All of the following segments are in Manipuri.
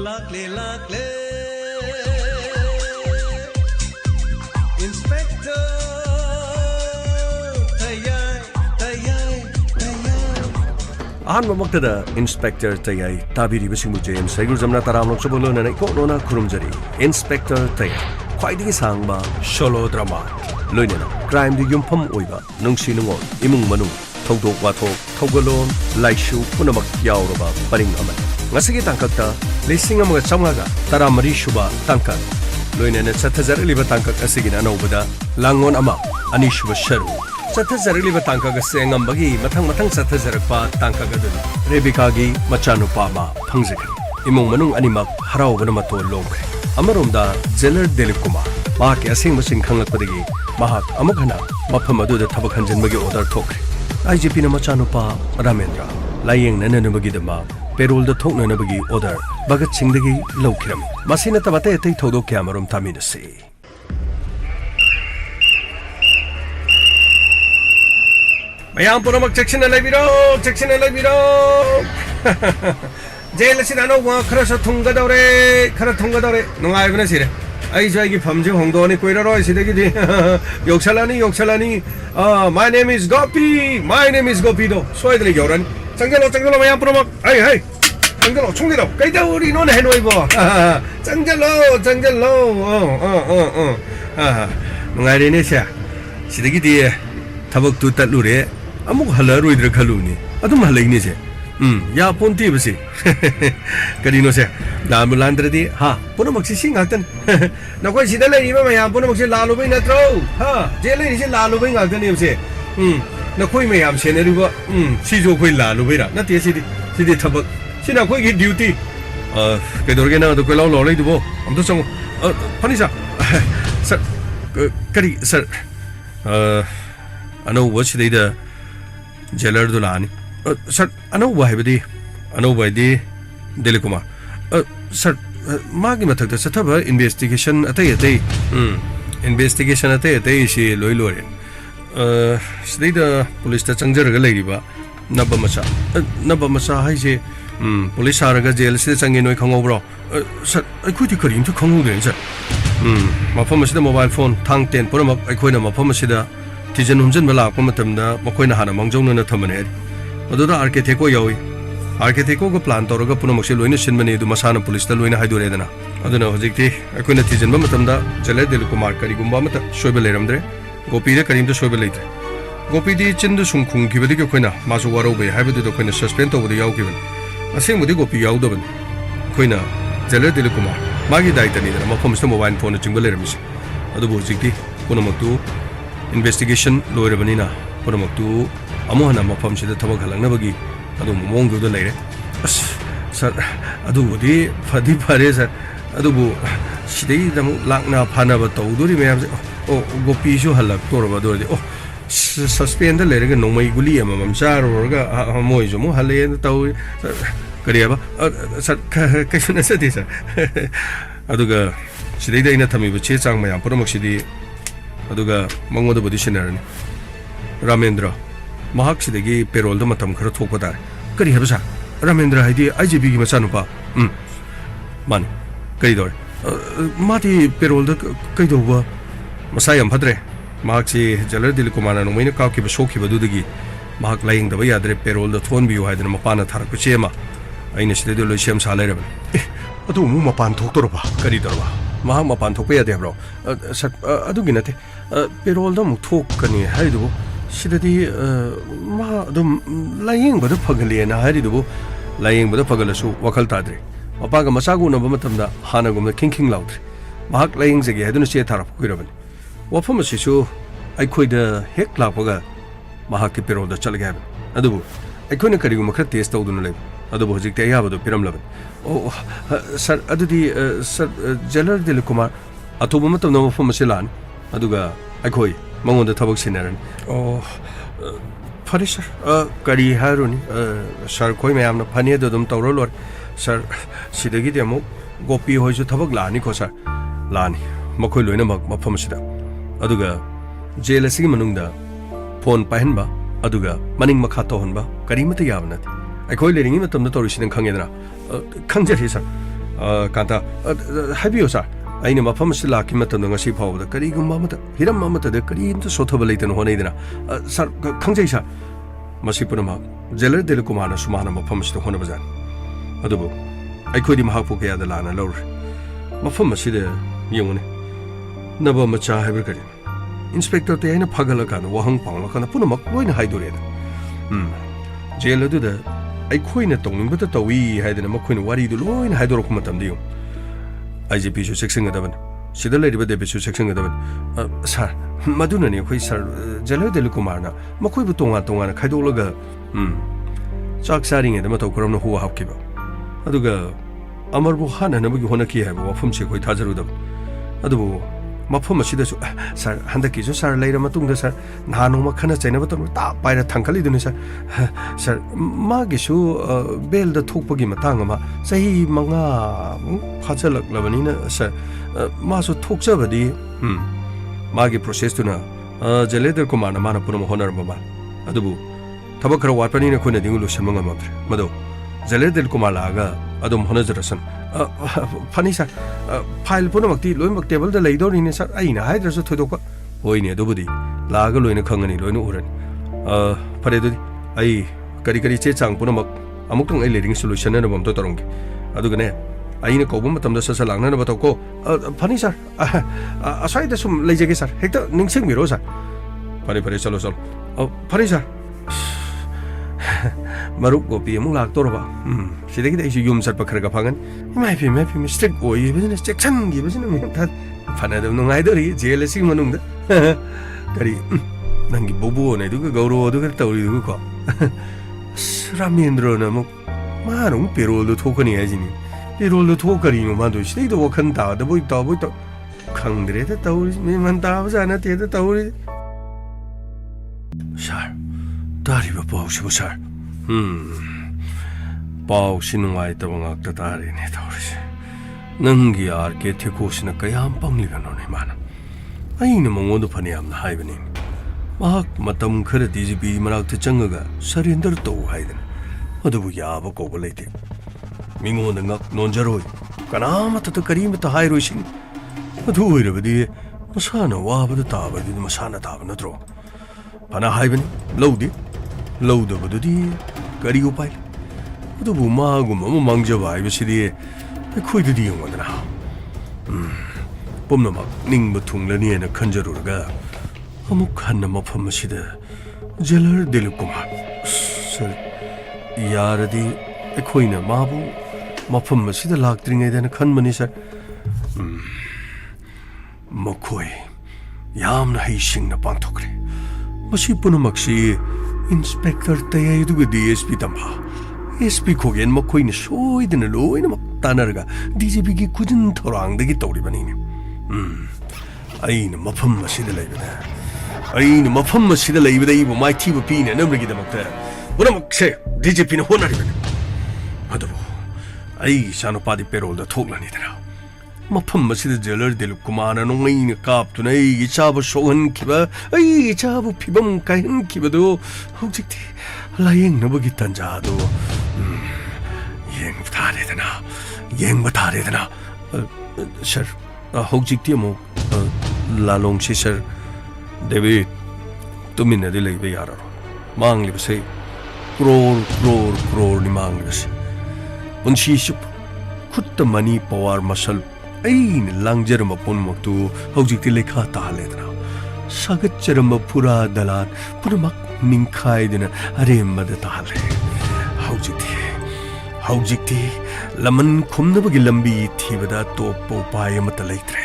lakle Inspector Tayai Ahan mamaktada Inspector Tayai tabiri basimu James Saigul jamna taramlok sobolo na ko nona kurumjari Inspector Tayai khwaidigi sangba solo drama loinena crime di yumpham oiba nungsi nungol imung manu thogdok wathok thogalon laishu punamak yauraba paring aman ngasigi tangkakta lising amaga chamgaga taramari shuba tangkak loinena chathazariliba tangkak asigina anobada langon ama ani shuba sharu chathazariliba tangkak asengam bagi mathang chathazarakpa tangkak adun rebikagi machanupa ma phangzikri imung manung animak harawbana mato longkre amaromda jailer Dilip Kumar mahak asing masing khanglakpadagi mahak amakhana mafam aduda thabak hanjanbagi order thokre IGP na machanupa Ramendra layeng nananabagi dama payroll da thoknanabagi order bagat singdagi lawkhiram masina tabate atei thodok kyamarom taminase mayam punamak section na labiro jail sinano wa khara sa thunga dore nungai bana sire ai joigi phamje hongdoni koiraro sidagi di yoksalani my name is Gopi do soidli gyoran changgalo mayam punamak ai changgalo chungdido kaida uri non henoi bo changgalo nungai rene sha sidagi di thabak tu tatlure amuk halaroidra khaluni adum halaini se ya ponti basi karino se damulandradi ha punamak si ngaktan nakoi sida lai ma ya punamak se lalu bai natro ha jele ni se lalu bai ngaktan ni se nakoi me yam se ne ru ba si jo koi lalu bai ra na te sidi thabak sina koi gi duty ke dorge na do ko law lai du bo am to song pani sa sir kari sir ano watch the jailer dulani sir ano wahibadi Dilip Kumar sir magi mathakta sathaba investigation atai investigation atai si loi sida police ta changjarga leiriba nabba macha haise police araga jail se changi noi khangobro sir aikuti karim tu khangu de sir mafam asida mobile phone thang 10 puramak aikoina mafam asida tijan humjan bala ko matamda makoina hana mangjong na thamane aduda architect ko yawi architect ko plan toroga punamak se loina sinmani du masana police ta loina haidure dana aduna hojikti akoina tijan ba matamda jailer Dilip Kumar kari gumba mata soiba leramdre Gopi de karim da soiba leitre Gopi di chindu sungkhung kibadi ko koina masu warobe haibadu da koina suspend to budi yaw kiban aseng budi Gopi yaw daban koina jailer Dilip Kumar magi daitani dana mafam se mobile phone chingba leramisi adu hojikti punamak tu investigation loirabanina punamak tu amuhana mafam sida thabak halangnabagi adu mongdu da leire sir adu budi fadi phare sir adu bu sidai dam lakna phana ba tawduri mayam Gopi su halak torba dori suspend da leire ga nomai guli amam charorga moi jo mo hale taw kariaba sir kaisuna sadi sir aduga sidai da ina thami ba che chang mayam punamak sidi aduga mangmoda budi sinarani Ramendra mahak sidagi payroll da matam khara thokpa dar kari habsa Ramendra haidi IGP gi machanupa mani kari dor mati payroll da kai doba masai am phadre mahak si jailer Dilip Kumar no maina ka ki ba sokhi ba dudagi mahak laing da ba yadre payroll da thon biu haidna mapana tharak ku chema aina sidai do loisem salai raban adu mu mapan thok torba kari dorba mahak mapan thokpa yade bro adu ginate payroll da mu thok kani haidu sidadi ma dum laying bada phagale na haridu laying bada phagalasu wakal tadre apaga masagu na bamatamda hana gumna king laudre mahak laying jage haduna che tharap kuiraban wafam asisu aikhoida hek lapaga mahak ki payroll da chalga haban adu aikhoina karigu makha test tawduna lay adu hojikte ayabadu piram laban sir adudi sir jailer Dilip Kumar atoba matamna wafam asilan aduga aikhoi mangonda thabak sinaran phari sir kari haruni sir koi mayam na phani da dum tawro lor sir sidagi demo Gopi hoisu thabak lani ko sir lani makoi loina mafam sida aduga jail asigi manungda phone pahenba aduga maning makha tohonba kari mata yabnat aikoi leringi matamda torisin khangedna khangjari sir ꯀꯥꯟꯇ ꯍꯥꯏꯕꯤꯌꯨ ꯁꯥꯔ ꯑꯩꯅ ꯃꯐꯝ ꯑꯁꯤ ꯂꯥꯛꯈꯤ ꯃꯇꯝꯗ ꯉꯁꯤ ꯐꯥꯎꯕꯗ ꯀꯔꯤꯒꯨꯝꯕ ꯑꯃꯇ ꯍꯤꯔꯝ ꯑꯃꯠꯇꯗ ꯀꯔꯤꯝꯇ ꯁꯣꯊꯕ ꯂꯩꯇꯅ ꯍꯣꯠꯅꯩꯗꯅ ꯁꯥꯔ ꯈꯪꯖꯩ ꯁꯥꯔ ꯃꯁꯤ ꯄꯨꯝꯅꯃꯛ ꯖꯦꯂꯔ ꯗꯤꯂꯤꯞꯀꯨꯃꯥꯔꯅꯁꯨ ꯃꯥꯅ ꯃꯐꯝ ꯑꯁꯤꯗ ꯍꯣꯠꯅꯕꯖꯥꯠꯅꯤ ꯑꯗꯨꯕꯨ ꯑꯩꯈꯣꯏꯗꯤ ꯃꯍꯥꯛꯄꯨ ꯀꯌꯥꯗ ꯂꯥꯟꯅ ꯂꯧꯔꯦ ꯃꯐꯝ ꯑꯁꯤꯗ ꯌꯦꯡꯉꯨꯅꯦ ꯅꯕ ꯃꯆꯥ ꯍꯥꯏꯕ꯭ꯔꯥ ꯀꯔꯤ ꯏꯟꯁꯄꯦꯛꯇꯔ ꯇꯌꯥꯏꯅ ꯐꯒꯠꯂꯀꯥꯟꯗ ꯋꯥꯍꯪ ꯄꯥꯎꯂꯀꯥꯟꯗ ꯄꯨꯝꯅꯃꯛ ꯂꯣꯏꯅ ꯍꯥꯏꯗꯣꯔꯦꯗ ꯖꯦꯜ ꯑꯗꯨꯗ ꯑꯩꯈꯣꯏꯅ ꯇꯧꯅꯤꯡꯕꯇ ꯇꯧꯏ ꯍꯥꯏꯗꯅ ꯃꯈꯣꯏꯅ ꯋꯥꯔꯤꯗꯨ ꯂꯣꯏꯅ ꯍꯥꯏꯗꯣꯔꯛꯄ ꯃꯇꯝꯗ ꯌꯦꯡꯉꯨ IGPꯁꯨ ꯆꯦꯛꯁꯤꯟꯒꯗꯕꯅꯤ ꯁꯤꯗ ꯂꯩꯔꯤꯕ ꯗꯦꯕꯤꯠꯁꯨ ꯆꯦꯛꯁꯤꯟꯒꯗꯕꯅꯤ ꯁꯥꯔ ꯃꯗꯨꯅꯅꯤ ꯑꯩꯈꯣꯏ ꯁꯥꯔ ꯖꯦꯂꯔ ꯗꯤꯂꯤꯞꯀꯨꯃꯥꯔꯅ ꯃꯈꯣꯏꯕꯨ ꯇꯣꯉꯥꯟ ꯇꯣꯉꯥꯟꯅ ꯈꯥꯏꯗꯣꯛꯂꯒ ꯆꯥꯛ ꯆꯥꯔꯤꯉꯩꯗ ꯃꯇꯧ ꯀꯔꯝꯅ ꯍꯨꯋꯥ ꯍꯥꯞꯈꯤꯕ ꯑꯗꯨꯒ ꯑꯃꯔꯕꯨ ꯍꯥꯠꯅꯅꯕꯒꯤ ꯍꯣꯠꯅꯈꯤ ꯍꯥꯏꯕ ꯋꯥꯐꯝꯁꯤ ꯑꯩꯈꯣꯏ ꯊꯥꯖꯔꯨꯗꯕꯅꯤ ꯑꯗꯨꯕꯨ ꯃꯐꯝ ꯑꯁꯤꯗꯁꯨ ꯁꯥꯔ ꯍꯟꯗꯛꯀꯤꯁꯨ ꯁꯥꯔ ꯂꯩꯔ ꯃꯇꯨꯡꯗ ꯁꯥꯔ ꯅꯍꯥꯟ ꯅꯣꯡꯃ ꯈꯟꯅ ꯆꯩꯅꯕ ꯇꯧꯔꯒ ꯇꯥꯞ ꯄꯥꯏꯔ ꯊꯥꯡꯒꯠꯂꯤꯗꯨꯅꯤ ꯁꯥꯔ ꯃꯥꯒꯤꯁꯨ ꯕꯦꯜꯗ ꯊꯣꯛꯄꯒꯤ ꯃꯇꯥꯡ ꯑꯃ ꯆꯍꯤ 5ꯃꯨꯛ ꯐꯥꯖꯜꯂꯛꯂꯕꯅꯤ나 ꯁꯥꯔ 마소 톡자버디 마기 프로세스투나 젤레들 코마나 마나 puno honorable adubu thaba khara watpanina khuna dingu lusamanga mamtre mado 젤레들 코마라가 adum honajarasan fani sa file puno makti loimak table da leidorine sa aina haidrasu thoidokpa hoine adubudi laga loina khangani loina urani pare dudi ai kari kari che chang puno mak amuk tang ai leading solution na bom to torong adugane aina ko bum tamda sa langna na batako fani sir asai da sum leijege sir hekta ningsing miro sir pare pare chalo chalo fani sir maruk go pi amuk lak torba sidagi dai yum sar pakhar ga phangan mai phi mistake oi business section gi business mi tha fana da nungai dori jele si manung da kari nangi bobo ne du ga gauro du ga tawri du ko ramendra na muk marung perol du thokani ajini perol du thokari ma ma du sidai do wakhan da da boi ta khangdre da tawri me man ta ba na te da tawri sar dari ba pau shi sar pau sinungai ta ngak ta tari ne tawri nangi ar ke theko sina kayam pangli ga no ne mana aina mongo du phani am na haibani mak matam khara DGP marak ta changaga surrender to haidan adubu yaba ko bolete mingo na ngak nonjaroi kanama ta karim ta hairoi sin adu oirabadi masana waba da taba di masana taba natro pana haibani lodi lawda badudi kari upai adubu magum ama mangjaba haibasidi khoi du di yongona pomna mak ningba thunglani na khanjaruraga amuk hanna mafam asida jelar dilipkumar sir yaradi ekhoina mabu mafam asida laktringai dana khanmani sir makhoi yamna heisingna pangthokre masi punamaksi inspector tayai duga DSP tamba SP khogen makhoina soidana loina mak tanarga DGP gi kujin thorangdagi tawribani aina mafam asida leibada aina mafam asida leibada ibu mai thiba pina namrigi damakta punamakse DGP na honaribani adubu ai sano padi perol da thoklani dara mafam asida jelar dilipkumar nongaina kaptuna ai chaba sohan kiba ai chaba phibam kahin kibado hojikti layeng nabagi tanja do yeng batare dana sir hojikti mo lalong si sir David tumina de lei yara mangli base crore ni mangli base unshi sup khutta mani power muscle ain langjerma pon moktu hojikti lekha ta ledna sagat charma pura dalan purmak ningkhai dina are mad ta le hojikti laman khumnabagi lambi thibada to po pai amata leitre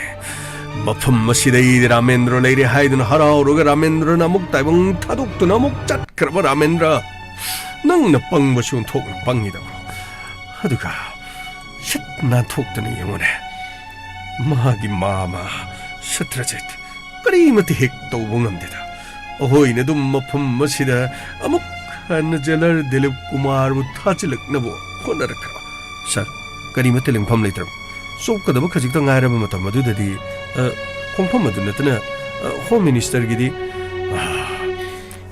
mafam masidai ramendra leire haidun harauruga ramendra namuk taibang thaduktu namuk chatkraba ramendra nangna pangbasun thokna pangida aduga shitna thoktani yengone magi mama satrajet karimati hek tawungamdeda ahoina dum mafam masida amuk han jelar dilipkumar bu thachilaknabo honarakra sir karimati lengpham leitra sokadaba khajikta ngairaba matam adudadi khongpham adu natna home minister gidi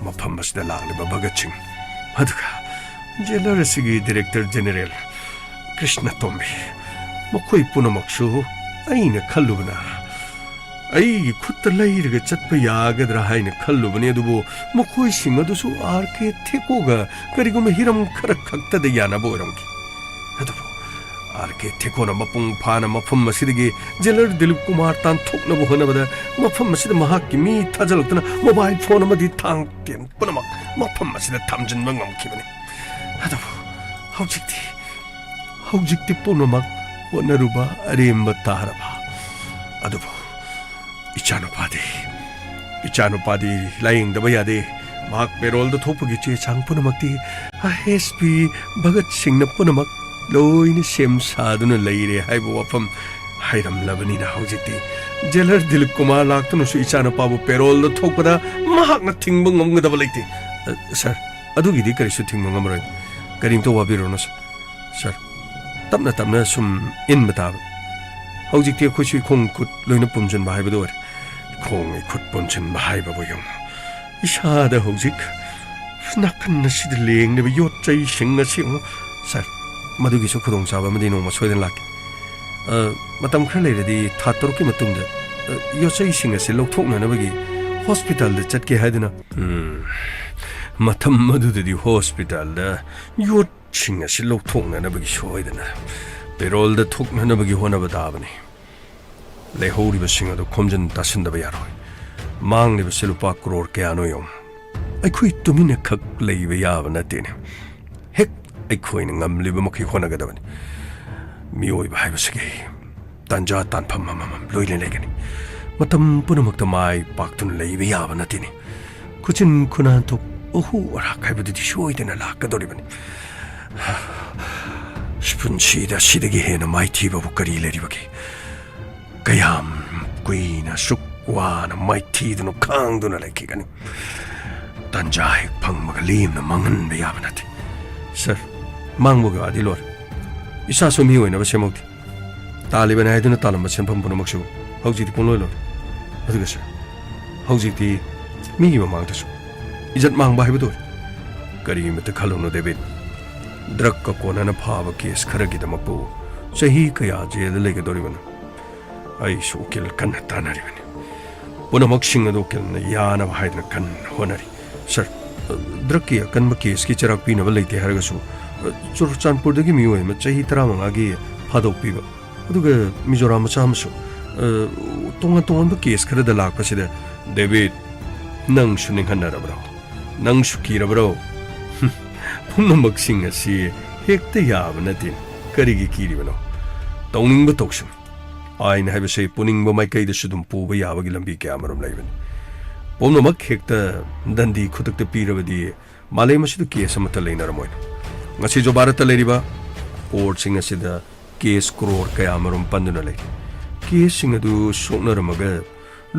mafam masida lagniba bhagat singh aduga jelar sigi director general krishna tombi ꯃꯈꯣꯏ ꯄꯨꯝꯅꯃꯛꯁꯨ ꯑꯩꯅ ꯈꯜꯂꯨꯕꯅ ꯑꯩꯒꯤ ꯈꯨꯠꯇ ꯂꯩꯔꯒ ꯆꯠꯄ ꯌꯥꯒꯗ꯭ꯔꯥ ꯍꯥꯏꯅ ꯈꯜꯂꯨꯕꯅꯤ ꯑꯗꯨꯕꯨ ꯃꯈꯣꯏꯁꯤꯡ ꯑꯗꯨꯁꯨ RK ꯊꯦꯀꯣꯒ ꯀꯔꯤꯒꯨꯝꯕ ꯍꯤꯔꯝ ꯈꯔ ꯈꯛꯇꯗ ꯌꯥꯅꯕ ꯑꯣꯏꯔꯝꯈꯤ ꯑꯗꯨꯕꯨ RK ꯊꯦꯀꯣꯅ ꯃꯄꯨꯡ ꯐꯥꯅ ꯃꯐꯝ ꯑꯁꯤꯗꯒꯤ ꯖꯦꯂꯔ ꯗꯤꯂꯤꯞ ꯀꯨꯃꯥꯔ ꯇꯥꯟꯊꯣꯛꯅꯕ ꯍꯣꯠꯅꯕꯗ ꯃꯐꯝ ꯑꯁꯤꯗ ꯃꯍꯥꯛꯀꯤ ꯃꯤ ꯊꯥꯖꯤꯜꯂꯛꯇꯨꯅ ꯃꯣꯕꯥꯏꯜ ꯐꯣꯟ ꯑꯃꯗꯤ ꯊꯥꯡ ꯇꯦꯟ ꯄꯨꯝꯅꯃꯛ ꯃꯐꯝ ꯑꯁꯤꯗ ꯊꯝꯖꯤꯟꯕ ꯉꯝꯈꯤꯕꯅꯤ ꯑꯗꯨꯕꯨ ꯍꯧꯖꯤꯛꯇꯤ ꯄꯨꯝꯅꯃꯛ ꯍꯣꯠꯅꯔꯨꯕ ꯑꯔꯦꯝꯕ ꯇꯥꯔꯕ ꯑꯗꯨꯕꯨ ꯏꯆꯥꯅꯨꯄꯥꯗꯤ ꯂꯥꯌꯦꯡꯗꯕ ꯌꯥꯗꯦ ꯃꯍꯥꯛ ꯄꯦꯔꯣꯜꯗ ꯊꯣꯛꯄꯒꯤ ꯆꯦ ꯆꯥꯡ ꯄꯨꯝꯅꯃꯛꯇꯤ SP ꯚꯒꯠ ꯁꯤꯡꯅ ꯄꯨꯝꯅꯃꯛ ꯂꯣꯏꯅ ꯁꯦꯝ ꯁꯥꯗꯨꯅ ꯂꯩꯔꯦ ꯍꯥꯏꯕ ꯋꯥꯐꯝ ꯍꯥꯏꯔꯝꯂꯕꯅꯤꯅ ꯍꯧꯖꯤꯛꯇꯤ ꯖꯦꯂꯔ ꯗꯤꯂꯤꯞ ꯀꯨꯃꯥꯔ ꯂꯥꯛꯇꯨꯅꯁꯨ ꯏꯆꯥꯅꯨꯄꯥꯕꯨ ꯄꯦꯔꯣꯜꯗ ꯊꯣꯛꯄꯗ ꯃꯍꯥꯛꯅ ꯊꯤꯡꯕ ꯉꯝꯒꯗꯕ ꯂꯩꯇꯦ ꯁꯔ ꯑꯗꯨꯒꯤꯗꯤ ꯀꯔꯤꯁꯨ ꯊꯤꯡꯕ ꯉꯝꯃꯔꯣꯏ ꯀꯔꯤꯝꯇ ꯋꯥꯕꯤꯔꯨꯅꯨ ꯁꯔ ꯇꯞꯅ ꯇꯞꯅ ꯁꯨꯝ ꯏꯟꯕ ꯇꯥꯕ ꯍꯧꯖꯤꯛꯇꯤ ꯑꯩꯈꯣꯏꯁꯨ ꯈꯣꯡ ꯈꯨꯠ ꯂꯣꯏꯅ ꯄꯨꯝꯁꯤꯟꯕ ꯍꯥꯏꯕꯗꯨ ꯑꯣꯏꯔꯦ ꯈꯣꯡ ꯈꯨꯠ ꯄꯨꯝꯁꯤꯟꯕ ꯍꯥꯏꯕꯕꯨ ꯌꯦꯡꯉꯨ ꯏꯁꯥꯗ ꯍꯧꯖꯤꯛ ꯅꯥꯀꯟ ꯑꯁꯤꯗ ꯂꯦꯡꯂꯤꯕ ꯌꯣꯠ ꯆꯩꯁꯤꯡ ꯑꯁꯤ ꯌꯦꯡꯉꯨ ꯁꯔ ꯃꯗꯨꯒꯤꯁꯨ ꯈꯨꯗꯣꯡꯆꯥꯕ ꯑꯃꯗꯤ ꯅꯣꯡꯃ ꯁꯣꯏꯗꯅ ꯂꯥꯛꯀꯦ ꯃꯇꯝ ꯈꯔ ꯂꯩꯔꯗꯤ ꯊꯥ 6ꯀꯤ ꯃꯇꯨꯡꯗ ꯌꯣꯠꯆꯩꯁꯤꯡ ꯑꯁꯤ ꯂꯧꯊꯣꯛꯅꯅꯕꯒꯤ ꯍꯣꯁꯄꯤꯇꯥꯜꯗ ꯆꯠꯀꯦ ꯍꯥꯏꯗꯨꯅ ꯃꯇꯝ ꯑꯗꯨꯗꯗꯤ ꯍꯣꯁꯄꯤꯇꯥꯜꯗ ꯌꯣꯠꯁꯤꯡ ꯑꯁꯤ ꯂꯧꯊꯣꯛꯅꯅꯕꯒꯤ ꯁꯣꯏꯗꯅ ꯄꯦꯔꯣꯜꯗ ꯊꯣꯛꯅꯅꯕꯒꯤ ꯍꯣꯠꯅꯕ ꯇꯥꯕꯅꯤ ꯂꯩꯍꯧꯔꯤꯕꯁꯤꯡ ꯑꯗꯨ ꯈꯣꯝꯖꯤꯟ ꯇꯥꯁꯤꯟꯗꯕ ꯌꯥꯔꯣꯏ ꯃꯥꯡꯂꯤꯕꯁꯤ ꯂꯨꯄꯥ ꯀ꯭ꯔꯣꯔ ꯀꯌꯥꯅꯣ ꯌꯦꯡꯉꯨ ꯑꯩꯈꯣꯏ ꯇꯨꯃꯤꯟꯅ ꯈꯛ ꯂꯩꯕ ꯌꯥꯕ ꯅꯠꯇꯦꯅꯦ ꯍꯦꯛ ꯑꯩꯈꯣꯏꯅ ꯉꯝꯂꯤꯕ ꯃꯈꯩ ꯍꯣꯠꯅꯒꯗꯕꯅꯤ ꯃꯤꯑꯣꯏꯕ ꯍꯥꯏꯕꯁꯤꯒꯤ ꯇꯥꯟꯖꯥ ꯇꯥꯟꯐꯝ ꯑꯃꯃꯝ ꯂꯣꯏꯅ ꯂꯩꯒꯅꯤ ꯃꯇꯝ ꯄꯨꯝꯅꯃꯛꯇ ꯃꯥꯏ ꯄꯥꯛꯇꯨꯅ ꯂꯩꯕ ꯌꯥꯕ ꯅꯠꯇꯦꯅꯦ ꯈꯨꯆꯤꯟ ꯈꯨꯅꯥꯟꯊꯣꯛ ꯑꯍꯨ ꯑꯔꯥꯛ ꯍꯥꯏꯕꯗꯨꯗꯤ ꯁꯣꯏꯗꯅ ꯂꯥꯛꯀꯗꯧꯔꯤꯕꯅꯤ ꯄꯨꯟꯁꯤꯗ ꯁꯤꯗꯒꯤ ꯍꯦꯟꯅ ꯃꯥꯏꯊꯤꯕꯕꯨ ꯀꯔꯤ ꯂꯩꯔꯤꯕꯒꯦ ꯀꯌꯥꯝ ꯀꯨꯏꯅ ꯁꯨꯛ ꯋꯥꯅ ꯃꯥꯏꯊꯤꯗꯨꯅ ꯈꯥꯡꯗꯨꯅ ꯂꯩꯈꯤꯒꯅꯤ ꯇꯥꯟꯖꯥ ꯍꯦꯛ ꯐꯪꯕꯒ ꯂꯦꯝꯅ ꯃꯥꯡꯍꯟꯕ ꯌꯥꯕ ꯅꯠꯇꯦ ꯁꯔ ꯃꯥꯡꯕꯒ ꯋꯥꯗꯤ ꯂꯣꯏꯔꯦ ꯏꯁꯥꯁꯨ ꯃꯤ ꯑꯣꯏꯅꯕ ꯁꯦꯝꯍꯧꯗꯦ ꯇꯥꯜꯂꯤꯕꯅꯤ ꯍꯥꯏꯗꯨꯅ ꯇꯥꯜꯂꯝꯕ ꯁꯦꯟꯐꯝ ꯄꯨꯝꯅꯃꯛꯁꯨ ꯍꯧꯖꯤꯛꯇꯤ ꯄꯨꯡꯂꯣꯏ ꯂꯣꯏꯔꯦ ꯑꯗꯨꯒ ꯁꯔ ꯍꯧꯖꯤꯛꯇꯤ ꯃꯤꯒꯤ ꯃꯃꯥꯡꯗꯁꯨ ꯏꯖꯠ ꯃꯥꯡꯕ ꯍꯥꯏꯕꯗꯨ ꯑꯣꯏꯔꯦ ꯀꯔꯤꯃꯇ ꯈꯜꯂꯨꯅꯨ ꯗꯦꯕꯤꯠ ꯗ꯭ꯔꯒꯀ ꯀꯣꯟꯅꯅ ꯐꯥꯕ ꯀꯦꯁ ꯈꯔꯒꯤꯗꯃꯛꯄꯨ ꯆꯍꯤ ꯀꯌꯥ ꯖꯦꯜꯗ ꯂꯩꯒꯗꯧꯔꯤꯕꯅꯣ ꯑꯩꯁꯨ ꯎꯀꯤꯜ ꯀꯟꯅ ꯇꯥꯟꯅꯔꯤꯕꯅꯤ ꯄꯨꯝꯅꯃꯛꯁꯤꯡ ꯑꯗꯨ ꯎꯀꯤꯜꯅ ꯌꯥꯅꯕ ꯍꯥꯏꯗꯨꯅ ꯀꯟꯅ ꯍꯣꯠꯅꯔꯤ ꯁꯔ ꯗ꯭ꯔꯒꯀꯤ ꯑꯀꯟꯕ ꯀꯦꯁꯀꯤ ꯆꯔꯥꯛ ꯄꯤꯅꯕ ꯂꯩꯇꯦ ꯍꯥꯏꯔꯒꯁꯨ ꯆꯨꯔꯆꯥꯟꯄꯨꯔꯗꯒꯤ ꯃꯤꯑꯣꯏ ꯑꯃ ꯆꯍꯤ 15ꯒꯤ ꯐꯥꯗꯣꯛꯄꯤꯕ ꯑꯗꯨꯒ ꯃꯤꯖꯣꯔꯥꯝ ꯃꯆꯥ ꯑꯃꯁꯨ ꯇꯣꯉꯥꯟ ꯇꯣꯉꯥꯟꯕ ꯀꯦꯁ ꯈꯔꯗ ꯂꯥꯛꯄꯁꯤꯗ ꯗꯦꯕꯤꯠ ꯅꯪꯁꯨ ꯅꯤꯡꯍꯟꯅꯔꯕ꯭ꯔꯣ ꯅꯪꯁꯨ ꯀꯤꯔꯕ꯭ꯔꯣ ꯄꯨꯝꯅꯃꯛꯁꯤꯡ ꯑꯁꯤ ꯍꯦꯛꯇ ꯌꯥꯕ ꯅꯠꯇꯦ ꯀꯔꯤꯒꯤ ꯀꯤꯔꯤꯕꯅꯣ ꯇꯧꯅꯤꯡꯕ ꯇꯧꯁꯤꯟ ꯑꯥꯏꯟ ꯍꯥꯏꯕꯁꯤ ꯄꯨꯅꯤꯡꯕ ꯃꯥꯏꯀꯩꯗꯁꯨ ꯑꯗꯨꯝ ꯄꯨꯕ ꯌꯥꯕꯒꯤ ꯂꯝꯕꯤ ꯀꯌꯥꯃꯔꯣꯝ ꯂꯩꯕꯅꯤ ꯄꯨꯝꯅꯃꯛ ꯍꯦꯛꯇ ꯗꯟꯗꯤ ꯈꯨꯗꯛꯇ ꯄꯤꯔꯕꯗꯤ ꯃꯥꯂꯦꯝ ꯑꯁꯤꯗ ꯀꯦꯁ ꯑꯃꯠꯇ ꯂꯩꯅꯔꯝꯃꯣꯏ ꯉꯁꯤ ꯖꯣ ꯚꯥꯔꯠꯇ ꯂꯩꯔꯤꯕ ꯀꯣꯔꯠꯁꯤꯡ ꯑꯁꯤꯗ ꯀꯦꯁ ꯀ꯭ꯔꯣꯔ ꯀꯌꯥꯃꯔꯣꯝ ꯄꯟꯗꯨꯅ ꯂꯩ ꯀꯦꯁꯁꯤꯡ ꯑꯗꯨ ꯁꯣꯛꯅꯔꯝꯃꯒ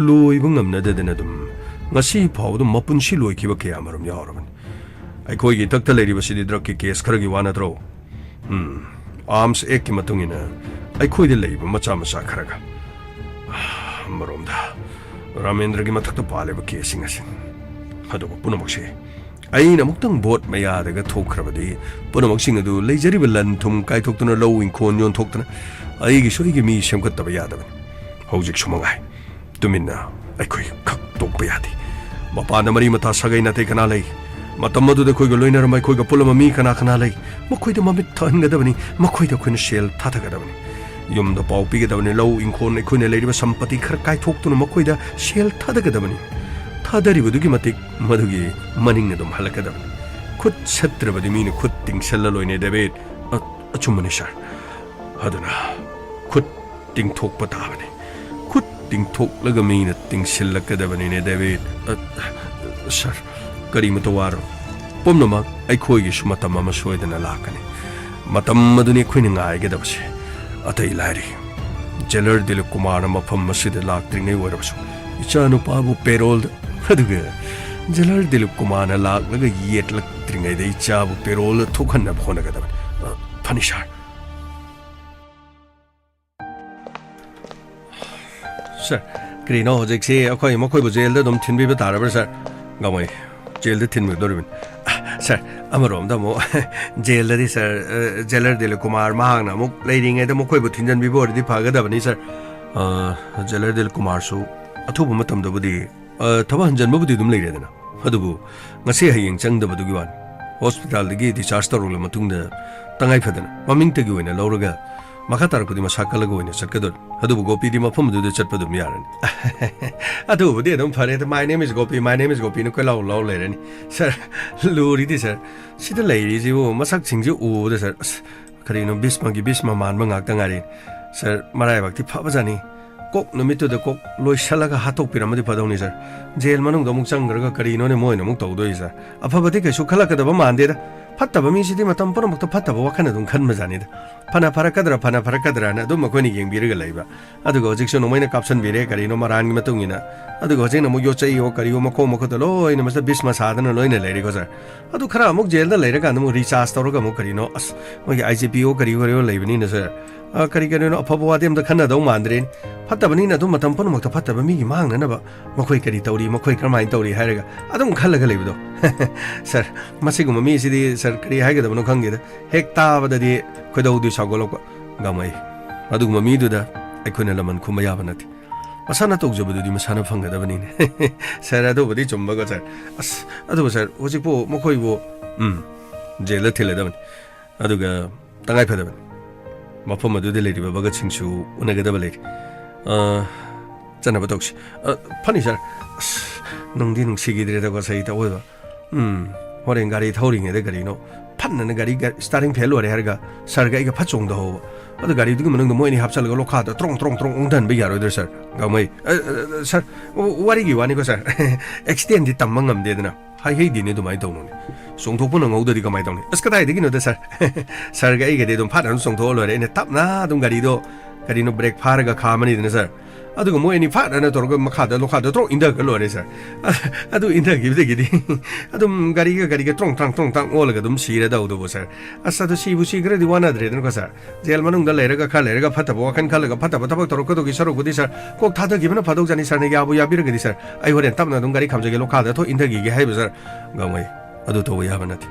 ꯂꯣꯏꯕ ꯉꯝꯅꯗꯗꯅ ꯑꯗꯨꯝ ꯉꯁꯤ ꯐꯥꯎꯕꯗ ꯃꯄꯨꯟꯁꯤ ꯂꯣꯏꯈꯤꯕ ꯀꯌꯥꯃꯔꯣꯝ ꯌꯥꯎꯔꯕꯅꯤ ꯑꯩꯈꯣꯏꯒꯤ ꯏꯊꯛꯇ ꯂꯩꯔꯤꯕꯁꯤꯗꯤ ꯗ꯭ꯔꯒꯀꯤ ꯀꯦꯁ ꯈꯔꯒꯤ ꯋꯥ ꯅꯠꯇ꯭ꯔꯣ ꯑꯥꯔꯝꯁ ꯑꯦꯛꯀꯤ ꯃꯇꯨꯡ ꯏꯟꯅ ꯑꯩꯈꯣꯏꯗ ꯂꯩꯕ ꯃꯆꯥ ꯃꯆꯥ ꯈꯔꯒ ꯑꯃꯔꯣꯝꯗ ꯔꯥꯃꯦꯟꯗ꯭ꯔꯒꯤ ꯃꯊꯛꯇ ꯄꯥꯜꯂꯤꯕ ꯀꯦꯁꯁꯤꯡ ꯑꯁꯤ ꯑꯗꯨꯕꯨ ꯄꯨꯝꯅꯃꯛꯁꯦ ꯑꯩꯅ ꯑꯃꯨꯛꯇꯪ ꯚꯣꯠ ꯃꯌꯥꯗꯒ ꯊꯣꯛꯈ꯭ꯔꯕꯗꯤ ꯄꯨꯝꯅꯃꯛꯁꯤꯡ ꯑꯗꯨ ꯂꯩꯖꯔꯤꯕ ꯂꯟ ꯊꯨꯝ ꯀꯥꯏꯊꯣꯛꯇꯨꯅ ꯂꯧ ꯏꯪꯈꯣꯜ ꯌꯣꯟꯊꯣꯛꯇꯨꯅ ꯑꯩꯒꯤꯁꯨ ꯑꯩꯒꯤ ꯃꯤ ꯁꯦꯝꯒꯠꯇꯕ ꯌꯥꯗꯕꯅꯤ ꯍꯧꯖꯤꯛꯁꯨ ꯃꯉꯥꯏ ꯇꯨꯃꯤꯟꯅ ꯑꯩꯈꯣꯏ ꯈꯛ ꯇꯣꯛꯄ ꯌꯥꯗꯦ ꯃꯄꯥꯟꯗ ꯃꯔꯤ ꯃꯇꯥ ꯁꯥꯒꯩ ꯅꯥꯇꯩ ꯀꯅꯥ ꯂꯩ ꯃꯇꯝ ꯑꯗꯨꯗ ꯑꯩꯈꯣꯏꯒ ꯂꯣꯏꯅꯔꯝꯕ ꯑꯩꯈꯣꯏꯒ ꯄꯨꯜꯂꯝꯕ ꯃꯤ ꯀꯅꯥ ꯀꯅꯥ ꯂꯩ ꯃꯈꯣꯏꯗ ꯃꯃꯤꯠ ꯊꯍꯟꯒꯗꯕꯅꯤ ꯃꯈꯣꯏꯗ ꯑꯩꯈꯣꯏꯅ ꯁꯦꯜ ꯊꯥꯊꯒꯗꯕꯅꯤ ꯌꯨꯝꯗ ꯄꯥꯎ ꯄꯤꯒꯗꯕꯅꯤ ꯂꯧ ꯏꯪꯈꯣꯜ ꯑꯩꯈꯣꯏꯅ ꯂꯩꯔꯤꯕ ꯁꯝꯄꯇꯤ ꯈꯔ ꯀꯥꯏꯊꯣꯛꯇꯨꯅ ꯃꯈꯣꯏꯗ ꯁꯦꯜ ꯊꯥꯗꯒꯗꯕꯅꯤ ꯊꯥꯗꯔꯤꯕꯗꯨꯒꯤ ꯃꯇꯤꯛ ꯃꯗꯨꯒꯤ ꯃꯅꯤꯡ ꯑꯗꯨꯝ ꯍꯜꯂꯛꯀꯗꯕꯅꯤ ꯈꯨꯠ ꯁꯠꯇ꯭ꯔꯕꯗꯤ ꯃꯤꯅ ꯈꯨꯠ ꯇꯤꯡꯁꯜꯂꯂꯣꯏꯅꯦ ꯗꯦꯕꯤꯠ ꯑꯆꯨꯝꯕꯅꯤ ꯁꯔ ꯑꯗꯨꯅ ꯈꯨꯠ ꯇꯤꯡꯊꯣꯛꯄ ꯇꯥꯕꯅꯤ ꯈꯨꯠ ꯇꯤꯡꯊꯣꯛꯂꯒ ꯃꯤꯅ ꯇꯤꯡꯁꯤꯜꯂꯛꯀꯗꯕꯅꯤꯅꯦ ꯗꯦꯕꯤꯠ ꯁꯔ ꯀꯔꯤꯃꯇ ꯋꯥꯔꯣ ꯄꯨꯝꯅꯃꯛ ꯑꯩꯈꯣꯏꯒꯤꯁꯨ ꯃꯇꯝ ꯑꯃ ꯁꯣꯏꯗꯅ ꯂꯥꯛꯀꯅꯤ ꯃꯇꯝ ꯑꯗꯨꯅꯤ ꯑꯩꯈꯣꯏꯅ ꯉꯥꯏꯒꯗꯕꯁꯦ ꯑꯇꯩ ꯂꯥꯏꯔꯤ ꯖꯦꯂꯔ ꯗꯤꯂꯤꯞ ꯀꯨꯃꯥꯔꯅ ꯃꯐꯝ ꯑꯁꯤꯗ ꯂꯥꯛꯇ꯭ꯔꯤꯉꯩ ꯑꯣꯏꯔꯕꯁꯨ ꯏꯆꯥꯅꯨꯄꯥꯕꯨ ꯄꯦꯔꯣꯜꯗ ꯑꯗꯨꯒ ꯖꯦꯂꯔ ꯗꯤꯂꯤꯞ ꯀꯨꯃꯥꯔꯅ ꯂꯥꯛꯂꯒ ꯌꯦꯠꯂꯛꯇ꯭ꯔꯤꯉꯩꯗ ꯏꯆꯥꯕꯨ ꯄꯦꯔꯣꯜꯗ ꯊꯣꯛꯍꯟꯅꯕ ꯍꯣꯠꯅꯒꯗꯕꯅꯤ ꯐꯅꯤ ꯁꯥꯔ ꯁꯥꯔ ꯀꯔꯤꯅꯣ ꯍꯧꯖꯤꯛꯁꯤ ꯑꯩꯈꯣꯏ ꯃꯈꯣꯏꯕꯨ ꯖꯦꯜꯗ ꯑꯗꯨꯝ ꯊꯤꯟꯕꯤꯕ ꯇꯥꯔꯕ꯭ꯔꯥ ꯁꯥꯔ ꯉꯝꯃꯣꯏ ꯖꯦꯜꯗ ꯊꯤꯟꯕꯤꯒꯗꯧꯔꯤꯕꯅꯤ Sir, Amarom Damo, Jailer, sir, Jailer de Kumar Mahana, Lading at the Mokobutin before the Pagadavani, sir. Jailer del Kumar so, a tubumatum the Budi, Tabanjan Mubudum later. Hadubu, Nasi Chang the Baduguan. Hospital the gate is Astarul Matunda, Tangai Fadan, Maming Tegu in a Loraga. Makatar could Masakalago in a Sakador. Hadu go pidi mapum to the Chapadum Yaran. Adu, they don't forget. My name is Gopi Nicolau Lowler. Sir, Luri, sir. See the ladies, you Masak sings you, oh, sir. Carino Bismangi Bismaman Mangakangari. Sir, Maravaki Papazani. Cock no mito the cock, Lois Shalaga Hato Pyramid Padoni, sir. Jail Manung Muksanga Carino Moino Mukto, sir. A Papatica Shukalaka the Bamanded. Patabami City Matampo to Patabo Canadum Canmazanid. Panaparacadra, Dumakoni Yang Birga Labor. Adugo Jiction Omena Capson Vire, Carino Maran Matungina. Adugo Zena Muyoche or Carioma Comocotolo in Mr. Bismas Hadan and Loina Lady Gozer. Adukara Mukjel the later Ganamu Richas Toroga Mucarino, as ICPO Carigo Labin, sir. A Carigano Papoadium the Canado Mandrin. Patabanina do Matampo Patabami Mang and about Mokoi Caritori, Mokoi Carmine Tori Harriga. I don't call a libido. Sir, Masigum City, Sir Crihaga of Nokangida, Hecta the day, Quedo di Sagoloco, Gamay. Aduma Miduda, I couldn't laman Kumayavanati. Masana took the Masana Fanga Davanin. Sir, I do with each umbaga, sir. As Adu, sir, was it po Mokoivo? Jailer Teledavan. Aduga, Tangai Padavan. Mapoma do the lady of Bagatsing Shoe, Unagadabalik. Zanabatox. Punisher. Nungdin Sigidre was a however. What in Gary holding a Garino. Pan and Gary starting Pello Herga, Sarga Patchong the whole. Other Gary doing the money Hapsal Locata, Trong, done big other, sir. Gamay. Sir, what are you, Anigo, sir? Extend it among them, I hate dinner to my tone. Song to put on older my tone. Escatai, you know the sir. Sarga, they don't pattern song to all in a tap na, don't Garido. Carino break Paraga Carmany in the sir. I do more any part and I don't go Macada Locada throw in the Galore, sir. I do in the give the giddy. I don't Gariga Trong, all of them see it out of sir. I said to see who she great one other than Cossar. The Elmanung the Lerga Calega Patabo can Calaga Patapatako Toroco with this sir. Cook Tata given a Pados and Sanayabu Yabirga, sir. I wouldn't tap Nungari comes a Locada to in the gig, sir. Go away. I do to we have it.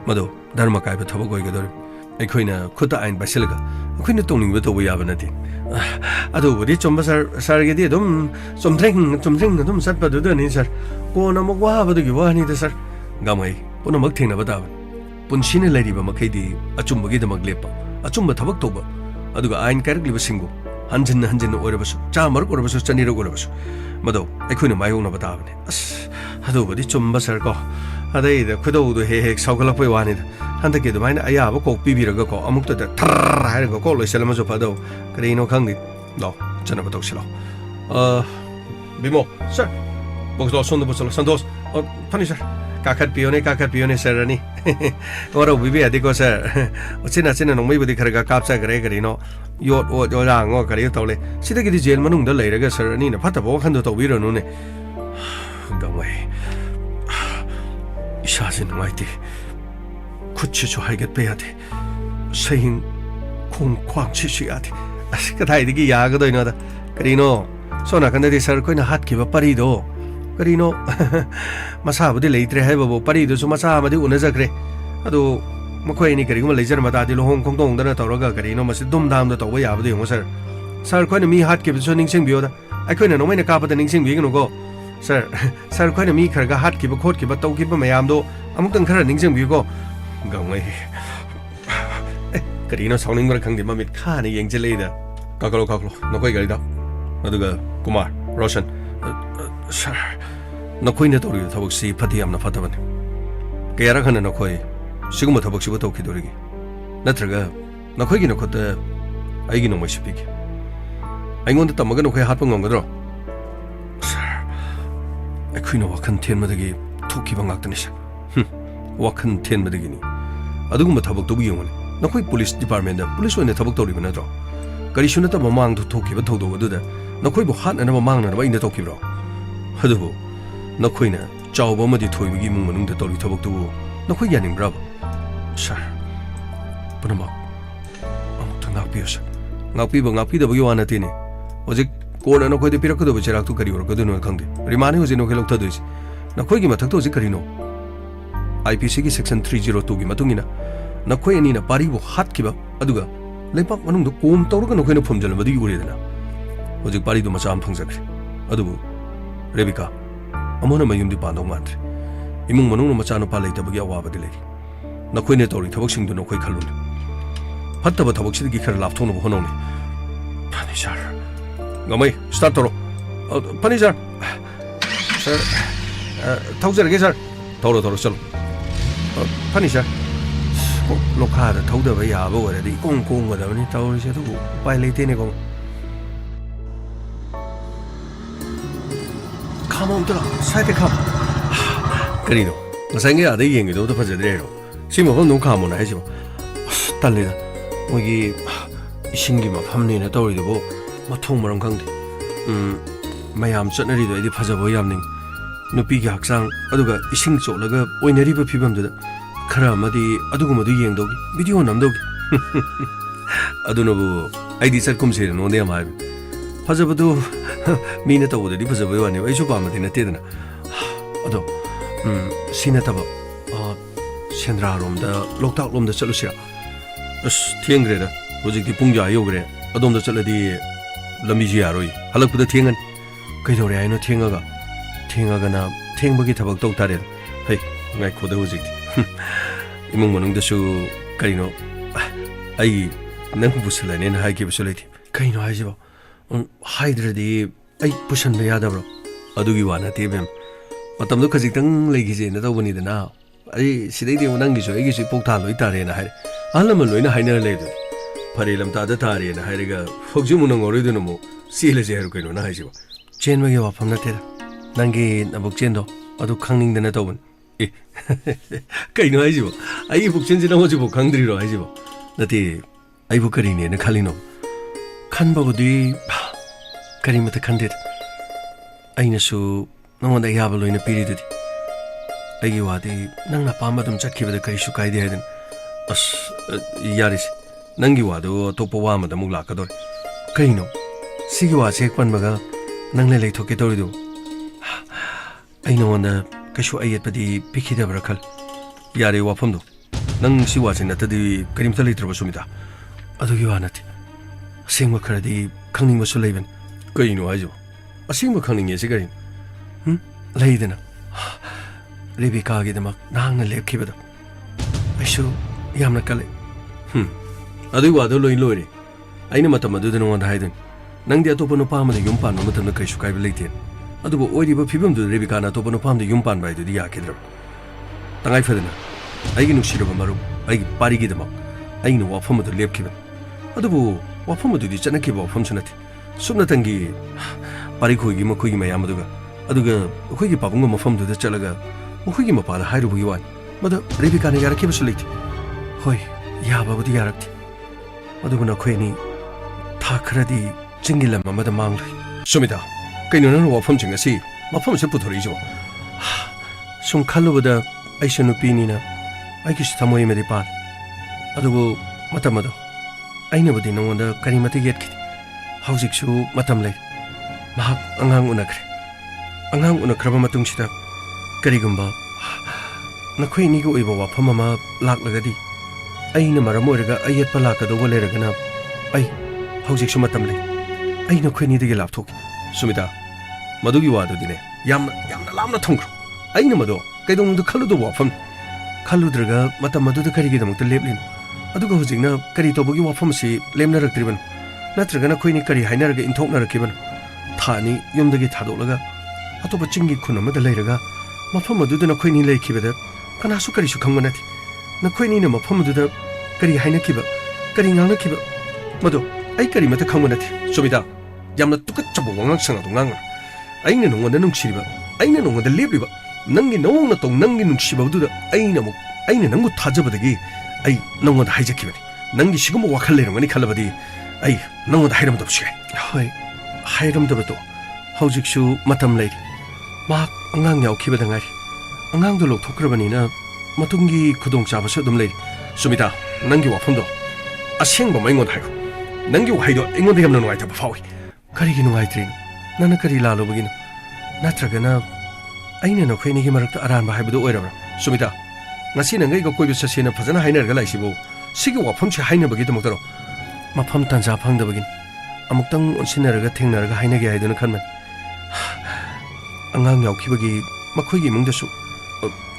Mado, Darmakai Patago. A queen Kuta and Basilica. A queen of toning with the way of it. I do with it, Sargadidum, some drinking, some set by the dunning, sir. Go on a Mogwa, the Giovanni, sir. Gamay, Ponamokin of a dove. Punchini lady Bamakadi, a Chumbagida Maglipa, a Chumba Tabaktoba. I do I carry a single. Hanjin Orabus, Chamber or Chaniro Orabus. Mado, a queen of my own of a dove. I do with it, Chumba Circle. A day the Kudo, the Hex, Sokalapo wanted. And the kid of mine, I have a call Pibirago, among the Tarrago, call Salamas of Pado, Carino Candy. No, Chanabatoxilo. Bimo, sir. Box on the Bosol Santos, or Punisher. Cacat Pione, Serani. Or a Vivi Adico, sir. What's in a sin and with the Carga Capsa Gregarino, your Lang or Cariotole. See the Giddy Manung, the later, Serenina, Patabo, and the Tobiro Nune. Go away. Shazin Whitey. Could I get paid? Saying, Kung Quang Chichiati. As Katagi Yago, another. Carino, so I can desert coin a hat give a parido. Carino Masaba de late have a parido, so Masaba de Unazacre. Ado Moquani Carimo Laser Matadi Hong Kong, the Toroga Carino must dumb down the way of the Hoser. Sir, quite a me hat give a ning bioda. I couldn't know when a carpet and ning being go. Sir, quite a me carga hat keep a court keep a toe keep a mayamdo. I'm going to carry ning go. Go away. Carino sounding like the Mamit Kani Yangelada. Kakalo, no Quagarida. Maduga, Kumar, Roshan. Sir, no queen at all, you see Patiam na Fatavan. Garakan and Okoi, Sigma Taboxibotoki Dorigi. Natraga, no Quagino could I know my speak. I want the Tamagano happen on the draw. Sir, a queen of a contain with the game, Toki Van Actanis. What contain with the guinea? I do not have to be one. No quick police department, police when the Tabok even a draw. Garishunata Mamang to Toki, but Toto do that. No quick hat and a man and away in the Toki draw. Hudu, no queen, Chow Bomadi toy we give Munung the Tori Tabok to no quick yanning bravo. Sir, put him up. I'm to now pierce. Now people, now Peter, you want a tinny. Was it go and no quite the Piraco which I to carry or go to no country? Remani was in no hello to this. Now quick him a tato Zicarino. IPC की section 302 की मतुंगिना नखोय अनीना पारी बो हाथ किबा अदुगा लेपाक मनुंग कोम तौरगा नखोयना फुमजल मदि उरेदना होजिक पारी दो मचाम फंगजख्रे अदुबु रेबिका अमोना मयुमदि पांदौ मान्त्रे इमुंग मनुंग मचा नुपा लेतबगी अवाबदि लेरि नखोयने तौरी थबकसिंग दु नखोय खलुन फत्तब थबकसिदि खर लाफथोन होनौने फर्नीचर गमै स्टार्ट तौरो फर्नीचर सर थौजरगे सर तौरो तौरो चलो फर्नीचर लोखादा थौदब याबा ओरदि कोंग कोंगदबनि तौरिसे दु उपाय लेतेने को खामौदरा साइते खाम करिनो ngasai ada yengido da fajadrero sima hon nong khamona hajiba talida mogi isingi ma phamni na tawri do mathong maram khangde mayam chatnari do idi phajabo yamning nupi gi haksang aduga ising cholaga oinari ba phibam da khara amadi aduguma du yengdogi video namdogi adunabu aidi sarkum se no ne ma phajabadu mina tawde di phajabo wani aisu pamadi na tedana ado सिनतब Shendra रोमदा Loktak लोमदा चलुसिरा अस थियंग्रेदा होजिकि पुंजा योग्रे अदोमदा चलदि लमीजि यारोय हलकपुदा थियंगन कैदोरे आइनो थियंगागना थियंबगी थबक तौ तारे हे ngai khoda होजिक इमुंग मनुंगदसु करिनो आई नंग बुसलाने न हाइके बसुलैथि कैनो हाइजिबो हाइद्रदि आई पुसन यादब्रो अदुगी वाना तेबेम मतमदो खजितंग लेगिजे न तौबनिदना अरे सिदैदि नंगिसु एगिसु पोक्था लोइ तारेना हाय आलम लोइना हाइना लेदु फरे लमता द तारेना हायरगा फोगजु मुनंग ओरिदुनमु सिलेजे हरु कैनो ना हाइजिबो चेनमगे वाफम नतेरा नंगे नबुक चेन्दो अदु खंगनिंगदना तौबन ए कैनो हाइजिबो आई बुकचेनजि नमजिबो खंगद्रिरो हाइजिबो नते आइबु करिने न खालिनो खनबगुदि करिमत खंदे आइनसु नंगोंदा याबा लोइना पिरिदुदि आइगी वादि नंगना पामा दम चटखिबदा करिसु काइदे हाइदन अस यारिस नंगी वादो तोपो वामा दमुक लाकदोर कैनो सिगी वा चेक पनबगा नंगले लेथोके तोरिदु आई नंगोंदा कइसु आइयतपदि पिखिदबरा खल यारे वाफमदो नंग सि वाचे नतदि करिमता लेत्रबा सुमिता अदुगी वा नति असेंगबा खरदि खंगनिंगबसु लेबन कैनो हाइजो असेंगबा खंगनिंगे से करिन लेदना रेबिकागिदमक नांगना लेखिबदा आइसु यामना कले अदुई वादो लोइन लोइरे आइना मतम अदुदन नंगोंदा हाइदन नंगदि अतोप नुपा अमदा युम पानबा मतमदा कइसु काइबा लेते अदुबो ओइदिबा फिबमदु रेबिकाना अतोप नुपा अमदा युम पानबा हाइदुदि याकेद्र तंगाइ फदना आइगी नुसिरबा मरु आइगी पारिगिदमक आइना वाफम अदु लेपखिबन अदुबो वाफम अदुदि चनखिबा वाफम सुनथि सुमनतंगी पारिखोइगी मखोइगी मयाम अदुगा अदुगा अखोइगी पाबुंग मफमदुदा चलगा मखोइगी मपादा हाइरुबुगी वान मदा रेबिकाना यारखिबसु लेथि होय याबाबुदि यारखथि अदुगुना अखोइनी था खरदि चिंगी लम अमदा मांगलि सुमिता कैनो नन वाफम चिंगसि मफमसे पुथोरिजो सुम खल्लुबदा आइसु नुपिनिना आइगिसु थमोय मेदि पाल अदुबु मतमदो आइनबुदि नंगोंदा करिमति गेटखि हौजिकसु मतम लै महाक अंगांग उनखरे अंगांग उनखरबा मतुंगसिदा करिगुंबा नखोइनिगि ओइबा वाफम अमा लाक्लगदि आइना मरम ओइरगा आयेतपा लाकदोबा लेरगना आइ हौजिकसु मतम लै आइ नखोइनिदिगि लापथोक सुमिता मदुगी वादुदिने यामना लामना थंख्रो आइना मदो कैदोंदु खल्लुदो वाफम खल्लुद्रगा मतम मदुदा करिगिदमक्ता लेपलिन अदुगा हौजिकना करि तोबगी वाफमसि लेमनरक्त्रिबन नत्रगना खोइनि करि हाइनरगा इंथोकनरकिबन थानी युमदगी थादोलगा अतोप चिंगी खुन अमदा लेरगा मफम अदुदा नखोइनि लेखिबदा कनासु करिसु खंगबा नथि नखोइनि न मफम अदुदा करि हाइनखिबा करि ngangnakhiba मदो आई करि मत खंगबा नथि सुमिता यामना तुकच्चबो वांगांग संगादो ngangan आइना नंगोंदा नुंसिरिबा आइना नंगोंदा लेपलिबा नंगी नवंगना तो नंगी नुंसिबादुदा आइना नंगु थाजबदगी आई नंगोंदा हाइजखिबनि नंगी सिगुमबा वाखल लेरंगनि खलबदि आई नंगोंदा हाइरमदबसु होय हाइरमदबतो हौजिकसु मतम लैरि मा अंगांग यावखिबदा ngai अंगांग दो लोथोक्रबनिना मतुंगी खुदोंग चाबसु दम लैरि सुमिता नंगी वाफमदो असेंगबा मैंगोंदा हाइरो नंगी वाइदो एंगोंदा यामना नुंगाइतबा फावि करिगि नुंगाइत्रिनो नना करि लालोबगिनो नत्रगना आइना नखोइनिगि मरक्ता अरानबा हाइबदो ओइरबरा Sumita ngasi na ngai ga koi bisa sena phajana hainer ga lai sibo sigi wafam che haina bagi damok taro mafam tanja phang da bagin amuktang onsinara ga thengnar ga haina ge haiduna khanman angang yauki bagi makhoi gi mungda su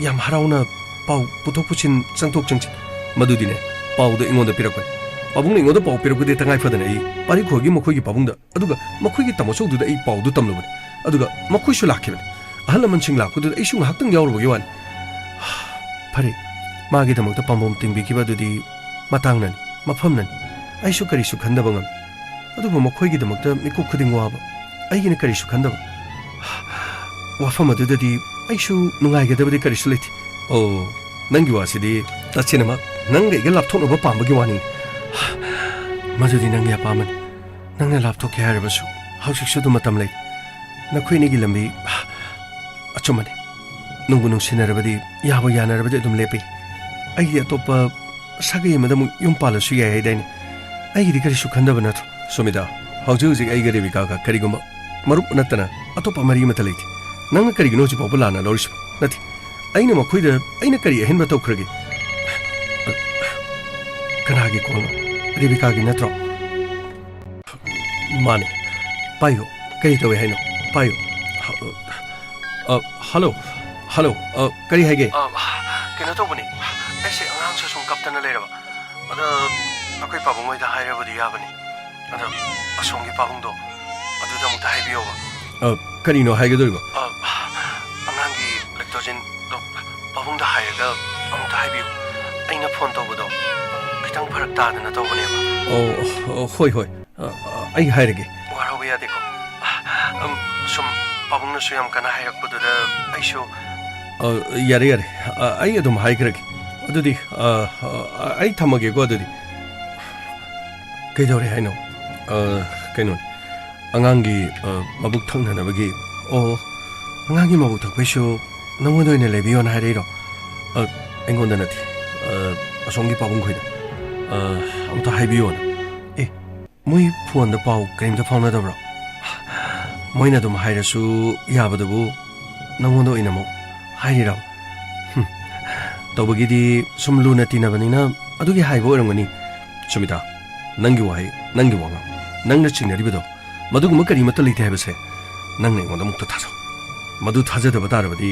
yam harauna pau puthok puchin changthok changchin madudine pau da ingon da pirakpa pabung ingon da pau pirakku de tangai phadana ai pari khogi makhoi gi pabung da aduga makhoi gi tamoso du da ai pau du tamlo aduga makhoi su lakhiban ahalaman sing lakku du ai su haktang yaur bagi wan pari magi damok da pambom tingbi ki badudi matang nan mafam nan ai su kari su khanda bangam aduba makhoi gi damok da mikuk khuding wa ba ai gi ne kari su khanda ba wafam adu da di ai su nungai ga da badi kari su leti oh nangi wasidi tachina ma nangai ga laptop no ba pam bagi wani madudi nangi apaman nangna laptop ke hare basu hausik su du matam lei na khoi ni gi lambi achumane nungu nung sinarabadi yaba yanarabadi adum lepi ai di atopa sagai madam yum pala su yai daini ai di kari su khanda banat somida hauju ji ai gari bika ka kari guma marup natana atopa mari mata leiti nang kari gino ji popula na lorish nati aina makhoi da aina kari hen batau khragi kana gi kono ribika gi natro mani payo kari to haino payo hello hello kari hage kena to bani aise angang sa sung kaptana leiraba ada akoi pabung oi da hairabudi yabani ada asongi pabung do adu da muta haibiyo ba kari no haige doriba angangi lectogen do pabung da hairaga amuta haibiyo aina phone to bodo kitang pharak ta dana to bani ba hoi hoi ai hairage warawa yade ko sum pabung na suyam kana hairak bodo da aisho yare yare ai adum haikragi adudi ai thamage go adudi kaidore haino kaino angangi mabuk thangna na bagi angangi mabuk thakpesu nangod oina lebiyo na hareiro engonda nati asongi pabung khoida amta haibiyo na moi phone da pau kaim da phone da bro moina dum hairasu yabadabu nangod oina mo hairira tawbagidi sumlu natina banina adugi haibo orangani sumita nangi wai nangi wanga nangna chinaribido madugu makari mata leite habase nangne ngonda mukta thajo madu thaja da batarabadi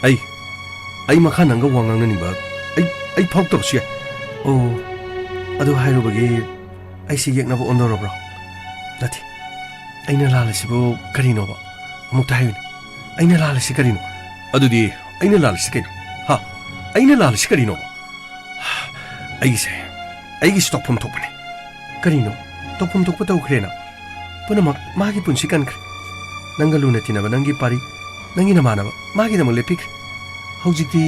ai makha nanga wanga nani ba ai phok torsi adu hairo bagi ai si yekna bo ondoro bro dati aina lalasibo karino ba mukta hayin aina lalasi karino adudi aina lalasi kaino ha aina lalasi karino aigi stopam thopane karino topam thokpa tawkrena punamak magi punsi kankre nangalu natina nangi pari nangi namana magi da mole pik haujiti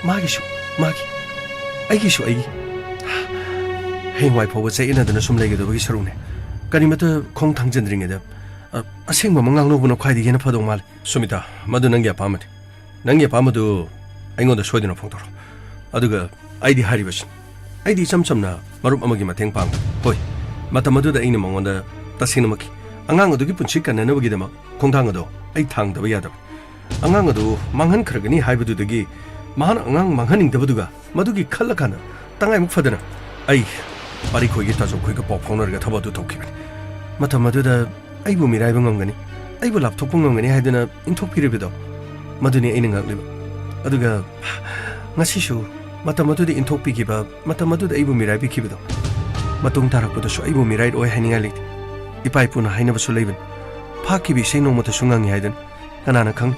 magi aigi hengwai phoba chai ina dana sum lege do bagi sarune karimata khong thangjandringe da asengba mangang no buna khwaidi gena phadong mal sumita madu nangi apamati nangi apamadu aingoda soidina phongtoro aduga aidi haribashin aidi chamchamna marup amagi mateng pang hoi matamadu da aina mangonda tasina maki angang adugi punchi kanana bagi dama khongthang ado ai thang da yada angang adu manghan khragani haibadu dagi mahan angang manghaning dabuduga madugi khallakana tangai muk fadana ai pari khoigi tajo khoiga pop phongnar ga thabadu thokibani matamadu da aibu mirai bangangani aibu laptop bangangani haidana inthokpiribido maduni aina ngakliba aduga ngasisu matamadu da inthokpikiba matamadu da aibu mirai bikibido matung tarakpuda su aibu mirai oi haninga lit ipai puna hainaba su leiban phakibi seino mata sungangi haidan kanana khang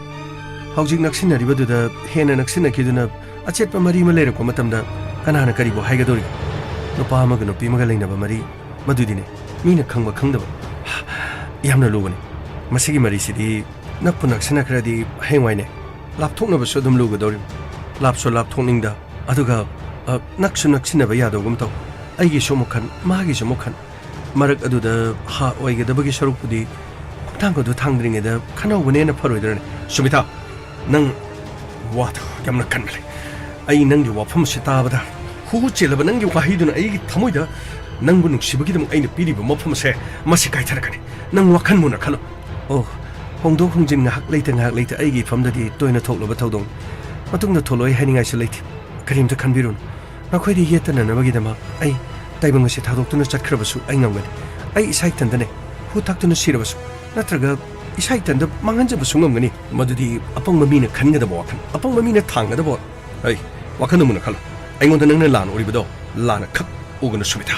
haujik naksinariba da hena naksinakiduna achetpa mari ma leirako matamda kanana karibo haigadori nupa amaga nupi maga leinaba mari madudine mina khangba khangdaba yamna lugani masigi mari sidi nakpu naksina khradi hengwaine lapthoknaba su dum lugadori lapso lapthokningda aduga naksu naksinaba yadogum taw aigi somokhan magi somokhan marak aduda ha oigedabagi sarukpudi tangadu thangdringeda khanawbane na pharoidrane sumita nang wat yamna kanmale ai nangi wafam sitabada hu chelaba nangi wahiduna ai thamoida nangbu nuksibagidam aina piriba mafam se masi kaitharakani nang wakhan muna khalo hongdok hongjin ngahak leita aigi famdadi toina thoklaba thodong matungna tholoi haningai se leiti karimta khanbirun nakhoi di yetana nabagidama ai taibang ase thadokuna chatkhrabasu ai ngamgani ai isai tandane hu taktuna sirabasu natraga isai tanda manganjabasu ngamgani madudi apang mamina khangadaba wakhan apang mamina thangadaba ai wakhan muna khala aingonda nangna lan oribado lana khak ugana sumita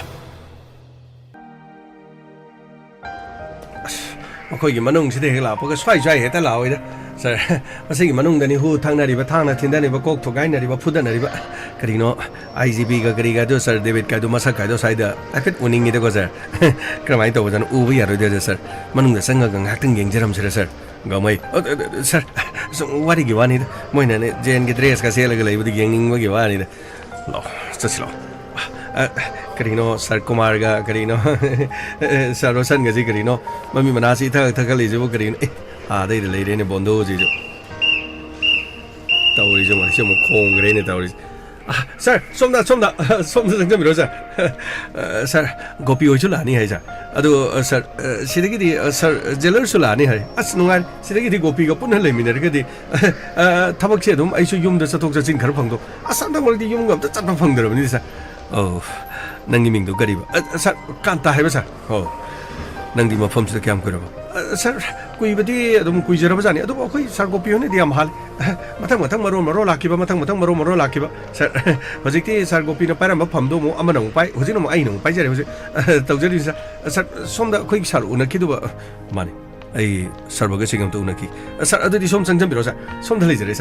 makhoi gi manung side hela paga swai swai heta laoida sir masigi manung dani hu thangna riba thangna thindani ba kok thogai na riba phudana riba karino IGP ga kariga do sir David ka do masa ka do saida afet uning ide go sir kramai to jan ubi yaro de sir manung da sanga gang haktang yengjeram sir gamai sir wari gi wani moina ne jen gi dress ka sela ga leibu yengning gi wani lo silo karino sir kumar ga karino sir rosan ga ji karino mami manasi thak thak le jo karino a dai le re ne bondo ji jo tawri jo ma se mo khong re ne tawri sir somda jang biro sir sir gopi oi chu la ni hai sir adu sir sidagi di sir jailer su la ni hai as nungai sidagi di gopi ga punna le minar ga di thabak se dum ai su yum da satok jin khar phang do asam da mol di yum gam ta chat phang dar ni sir oh nangi ming do gari ba sir kanta hai ba sir oh nang di ma phom su kyam ko ba sir kui ba di dum kui jara ba jani adu koi sir gopi ne di am hal matang maro lakiba matang maro lakiba sir hojikti sir gopi na param pham do mo amana pai hojina mo ai no pai jare hoji tawjari sir somda koi sir una ki do ba mani ai sir baga sigam to una ki sir adu di som sangjam biro sir somda le jare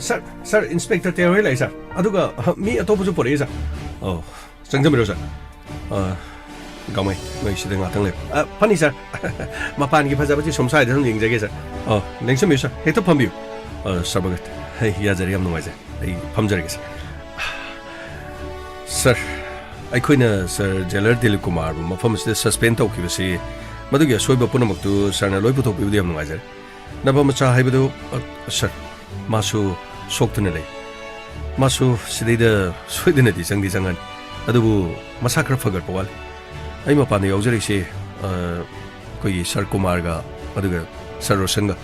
sir sir inspector TAYAI lai sir adu ga mi atopu ju pore sir oh sangjam biro sir gamai mai sidang atang le pani sir mapan gi phajaba ji somsai de jing jage sir oh nengse mi sir heta phambiu sabagat hey ya jari am nuai ai phamjari sir sir ai khoina sir jailer Dilip Kumar ma pham se suspend to ki basi madu gi soiba punamak tu sir na loi puthok bi am nuai jari na ba macha hai badu sir masu soktuna le masu sidida soidina di jang di jangan adubu masa khar phagar pawal ai ma pan yaujari se koi sir Kumar ga aduga sir Roshan ga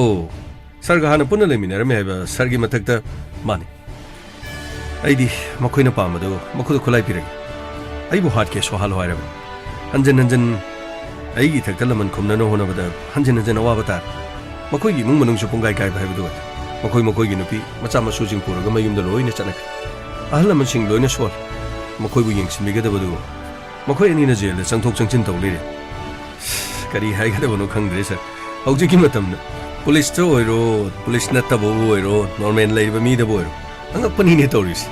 oh sir ga hana punna le minar me ba sir gi mathak ta mani ai di makhoina pa ma do makhu khulai piragi ai bu hat ke so hal hoira hanjan ai gi thak talaman khumna no hona bada hanjan awa bata makhoi gi mung manung su pungai kai ba do makhoi gi nupi macha ma su jing pura ga mayum da loina chanak ahla man sing loina sol makhoi bu yeng simi ga da badu makhoi ani na jel da changthok changchin tau le kari hai ga da bono khang dre sir hauji ki matam na police to oiro police na tabo oiro normal lai ba mi da boiro anga pani ne toris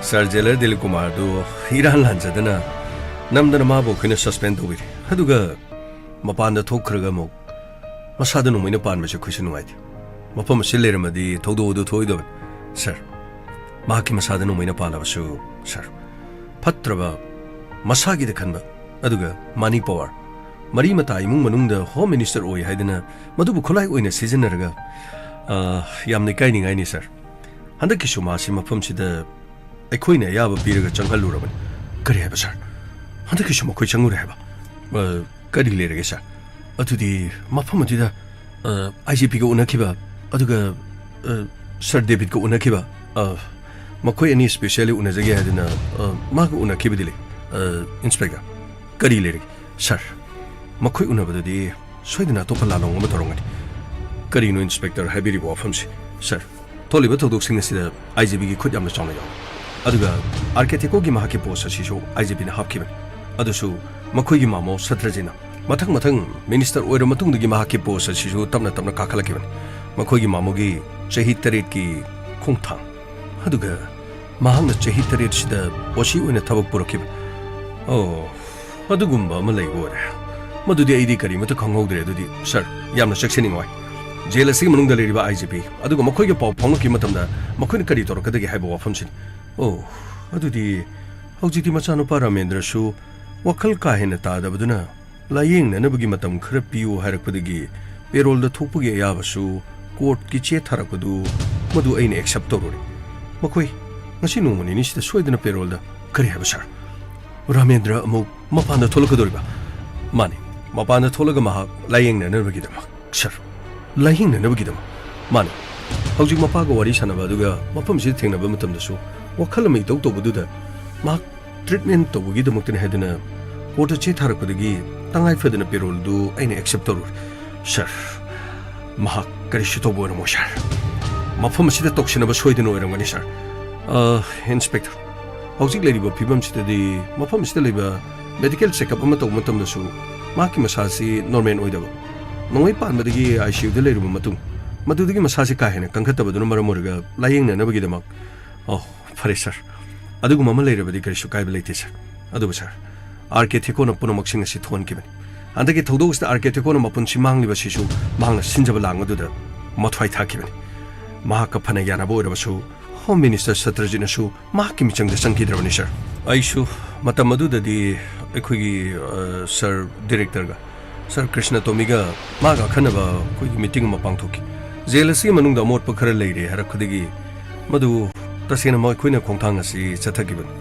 sir jailer Dilip Kumar do hiran lan jadana namdana ma bo khina suspend do biri aduga mapan da thokkhraga mo masada no moina pan ma che khushi nuai di mapam sile ramadi thodo do thoi do sir ma ki masada no moina pala basu sir phatraba masagi de khanba aduga mani power mari mata imung manung da home minister oi haidana madu bu khulai oina season raga yamne kai ni ngai ni sir handa ki shuma si mafam si da aikhoina yaba piraga changhal luraban kari haba sir handa ki shuma khoi changu re haba kari le rage sir atudi mafam ati da IGP ga unakiba aduga sir David ga unakiba makhoi ani specially unajage hadina ma ga unakiba dile inspector kari le rage sir makhoi unabadadi soidana to pala long ma torongani kari no inspector habiri bo famsi sir toliba todok singna sida IGP gi khut yamna chawna yaw aduga architect gi mahaki post si so IGP na hapkiba adusu makhoi gi mamo satrajina mathang minister oira matung gi mahaki post si so tamna kakhalaki makhoi gi mamo gi chahi tarit ki khongthang aduga mahangna chahi tarit sida osi oina thabak purakiba oh adugumba ma leigore madudi aidi kari mata khanghodre adudi sir yamna sectioning wai jail asigi manung da leriba IGP aduga makhoi ge paw phong ki matam da makhoi kari tor kadagi haiba wafam sin oh adudi hojiti macha no Paramendra su wakal ka hena ta da baduna layeng na nabagi matam khara piu hairak padagi payroll da thokpugi ya basu court ki che tharakadu madu aina accept torori makhoi ngasi no mani ni sida soidana payroll da kari haiba sir Ramendra amu mapana tholakadoriba mani mapana tholaga mahak layeng na nabagi da sir layeng na nabagi da mani ꯍꯧꯖꯤꯛ ꯃꯄꯥꯒ ꯋꯥꯔꯤ ꯁꯥꯟꯅꯕ ꯑꯗꯨꯒ ꯃꯐꯝꯁꯤꯗ ꯊꯦꯡꯅꯕ ꯃꯇꯝꯗꯁꯨ ꯋꯥꯈꯜ ꯑꯃ ꯏꯇꯧ ꯇꯧꯕꯗꯨꯗ ꯃꯍꯥꯛ ꯇ꯭ꯔꯤꯠꯃꯦꯟ ꯇꯧꯕꯒꯤꯗꯃꯛꯇꯅꯤ ꯍꯥꯏꯗꯨꯅ ꯀꯣꯔꯠꯇ ꯆꯦ ꯊꯥꯔꯛꯄꯗꯒꯤ ꯇꯉꯥꯏ ꯐꯗꯅ ꯄꯦꯔꯣꯜꯗꯨ ꯑꯩꯅ ꯑꯦꯛꯁꯦꯞ ꯇꯧꯔꯨꯔꯦ ꯁꯥꯔ ꯃꯍꯥꯛ ꯀꯔꯤꯁꯨ ꯇꯧꯕ ꯑꯣꯏꯔꯝꯃꯣꯏ ꯁꯥꯔ ꯃꯐꯝ ꯑꯁꯤꯗ ꯇꯧꯁꯤꯟꯅꯕ ꯁꯣꯏꯗꯅ ꯑꯣꯏꯔꯝꯒꯅꯤ ꯁꯥꯔ ꯏꯟꯁꯄꯦꯛꯇꯔ ꯍꯧꯖꯤꯛ ꯂꯩꯔꯤꯕ ꯐꯤꯕꯝꯁꯤꯗꯗꯤ ꯃꯐꯝ ꯑꯁꯤꯗ ꯂꯩꯕ ꯃꯦꯗꯤꯀꯦꯜ ꯆꯦꯛꯑꯞ ꯑꯃ ꯇꯧꯕ ꯃꯇꯝꯗꯁꯨ ꯃꯍꯥꯛꯀꯤ ꯃꯁꯥꯁꯤ ꯅꯣꯔꯃꯦꯜ ꯑꯣꯏꯗꯕ ꯅꯣꯡꯃꯩ ꯄꯥꯟꯕꯗꯒꯤ ICUꯗ ꯂꯩꯔꯨꯕ ꯃꯇꯨꯡ ꯃꯗꯨꯗꯒꯤ ꯃꯁꯥꯁꯤ ꯀꯥ ꯍꯦꯟꯅ ꯀꯟꯈꯠꯇꯕꯗꯨꯅ ꯃꯔꯝ ꯑꯣꯏꯔꯒ ꯂꯥꯌꯦꯡꯅꯅꯕꯒꯤꯗꯃꯛ ꯐꯔꯦ ꯁꯥꯔ ꯑꯗꯨꯒꯨꯝꯕ ꯑꯃ ꯂꯩꯔꯕꯗꯤ ꯀꯔꯤꯁꯨ ꯀꯥꯏꯕ ꯂꯩꯇꯦ ꯁꯥꯔ ꯑꯗꯨꯕꯨ ꯁꯥꯔ RK ꯊꯦꯀꯣꯅ ꯄꯨꯝꯅꯃꯛꯁꯤꯡ ꯑꯁꯤ ꯊꯣꯛꯍꯟꯈꯤꯕꯅꯤ ꯍꯟꯗꯛꯀꯤ ꯊꯧꯗꯣꯛ ꯑꯁꯤꯗ RK ꯊꯦꯀꯣꯅ ꯃꯄꯨꯟꯁꯤ ꯃꯥꯡꯂꯤꯕꯁꯤꯁꯨ ꯃꯍꯥꯛꯅ ꯁꯤꯟꯖꯕ ꯂꯥꯡ ꯑꯗꯨꯗ ꯃꯊ꯭ꯋꯥꯏ ꯊꯥꯈꯤꯕꯅꯤ ꯃꯍꯥꯛꯀ ꯐꯅ ꯌꯥꯅꯕ ꯑꯣꯏꯔꯕꯁꯨ ꯍꯣꯝ ꯃꯤꯅꯤꯁꯇꯔ ꯁꯇ꯭ꯔꯖꯤꯠꯅꯁꯨ ꯃꯍꯥꯛꯀꯤ ꯃꯤꯆꯪꯗ ꯆꯪꯈꯤꯗ꯭ꯔꯕꯅꯤ ꯁꯥꯔ ꯑꯩꯁꯨ ꯃꯇꯝ ꯑꯗꯨꯗꯗꯤ ꯑꯩꯈꯣꯏꯒꯤ ꯁꯥꯔ ꯗꯤꯔꯦꯛꯇꯔꯒ ꯁꯥꯔ ꯀ꯭ꯔꯤꯁꯅ ꯇꯣꯃꯤꯒ ꯃꯥꯒ ꯑꯈꯟꯅꯕ ꯑꯩꯈꯣꯏꯒꯤ ꯃꯤꯇꯤꯡ ꯑꯃ ꯄꯥꯡꯊꯣꯛꯈꯤ ꯖꯦꯜ ꯑꯁꯤꯒꯤ ꯃꯅꯨꯡꯗ ꯑꯃꯣꯠꯄ ꯈꯔ ꯂꯩꯔꯦ ꯍꯥꯏꯔꯛꯄꯗꯒꯤ ꯃꯗꯨ ꯇꯁꯦꯡꯅ ꯑꯩꯈꯣꯏꯅ ꯈꯣꯡꯊꯥꯡ ꯑꯁꯤ ꯆꯠꯊꯈꯤꯕꯅꯤ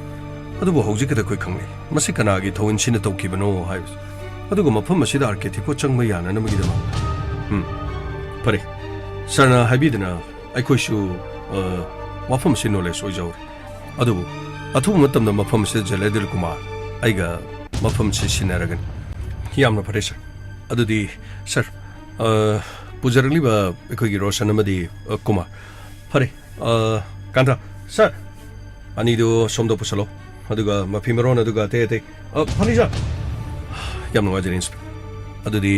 ꯑꯗꯨꯕꯨ ꯍꯧꯖꯤꯛꯀꯗ ꯑꯩꯈꯣꯏ ꯈꯪꯂꯦ ꯃꯁꯤ ꯀꯅꯥꯒꯤ ꯊꯧꯑꯣꯏꯟꯁꯤꯅ ꯇꯧꯈꯤꯕꯅꯣ ꯍꯥꯏꯕꯁꯤ ꯑꯗꯨꯒ ꯃꯐꯝ ꯑꯁꯤꯗ RK ꯊꯦꯀꯣ ꯆꯪꯕ ꯌꯥꯅꯅꯕꯒꯤꯗꯃꯛ ꯐꯔꯦ ꯁꯥꯔꯅ ꯍꯥꯏꯕꯤꯗꯅ ꯑꯩꯈꯣꯏꯁꯨ ꯋꯥꯐꯝ ꯑꯁꯤ ꯅꯣꯂꯦꯖ ꯑꯣꯏꯖꯍꯧꯔꯦ ꯑꯗꯨꯕꯨ ꯑꯊꯨꯕ ꯃꯇꯝꯗ ꯃꯐꯝ ꯑꯁꯤꯗ ꯖꯦꯂꯔ ꯗꯤꯜꯀꯨꯃꯥꯔ ꯑꯩꯒ ꯃꯐꯝꯁꯤ ꯁꯤꯟꯅꯔꯒꯅꯤ ꯌꯥꯝꯅ ꯐꯔꯦ ꯁꯥꯔ ꯑꯗꯨꯗꯤ ꯁꯥꯔ ꯄꯨꯖꯔꯛꯂꯤꯕ ꯑꯩꯈꯣꯏꯒꯤ ꯔꯣꯁꯟ ꯑꯃꯗꯤ ꯀꯨꯃꯥꯔ ꯐꯔꯦ ꯀꯥꯟꯊꯥ ꯁꯥꯔ ꯑꯅꯤꯗꯨ ꯁꯣꯝꯗ ꯄꯨꯁꯜꯂꯣ ꯑꯗꯨꯒ ꯃꯐꯤ ꯃꯔꯣꯟ ꯑꯗꯨꯒ ꯑꯇꯩ ꯑꯇꯩ ꯐꯅꯤ ꯁꯥꯔ ꯌꯥꯝ ꯅꯨꯡꯉꯥꯏꯖꯔꯦ ꯏꯟꯁꯄꯦꯛꯇꯔ ꯑꯗꯨꯗꯤ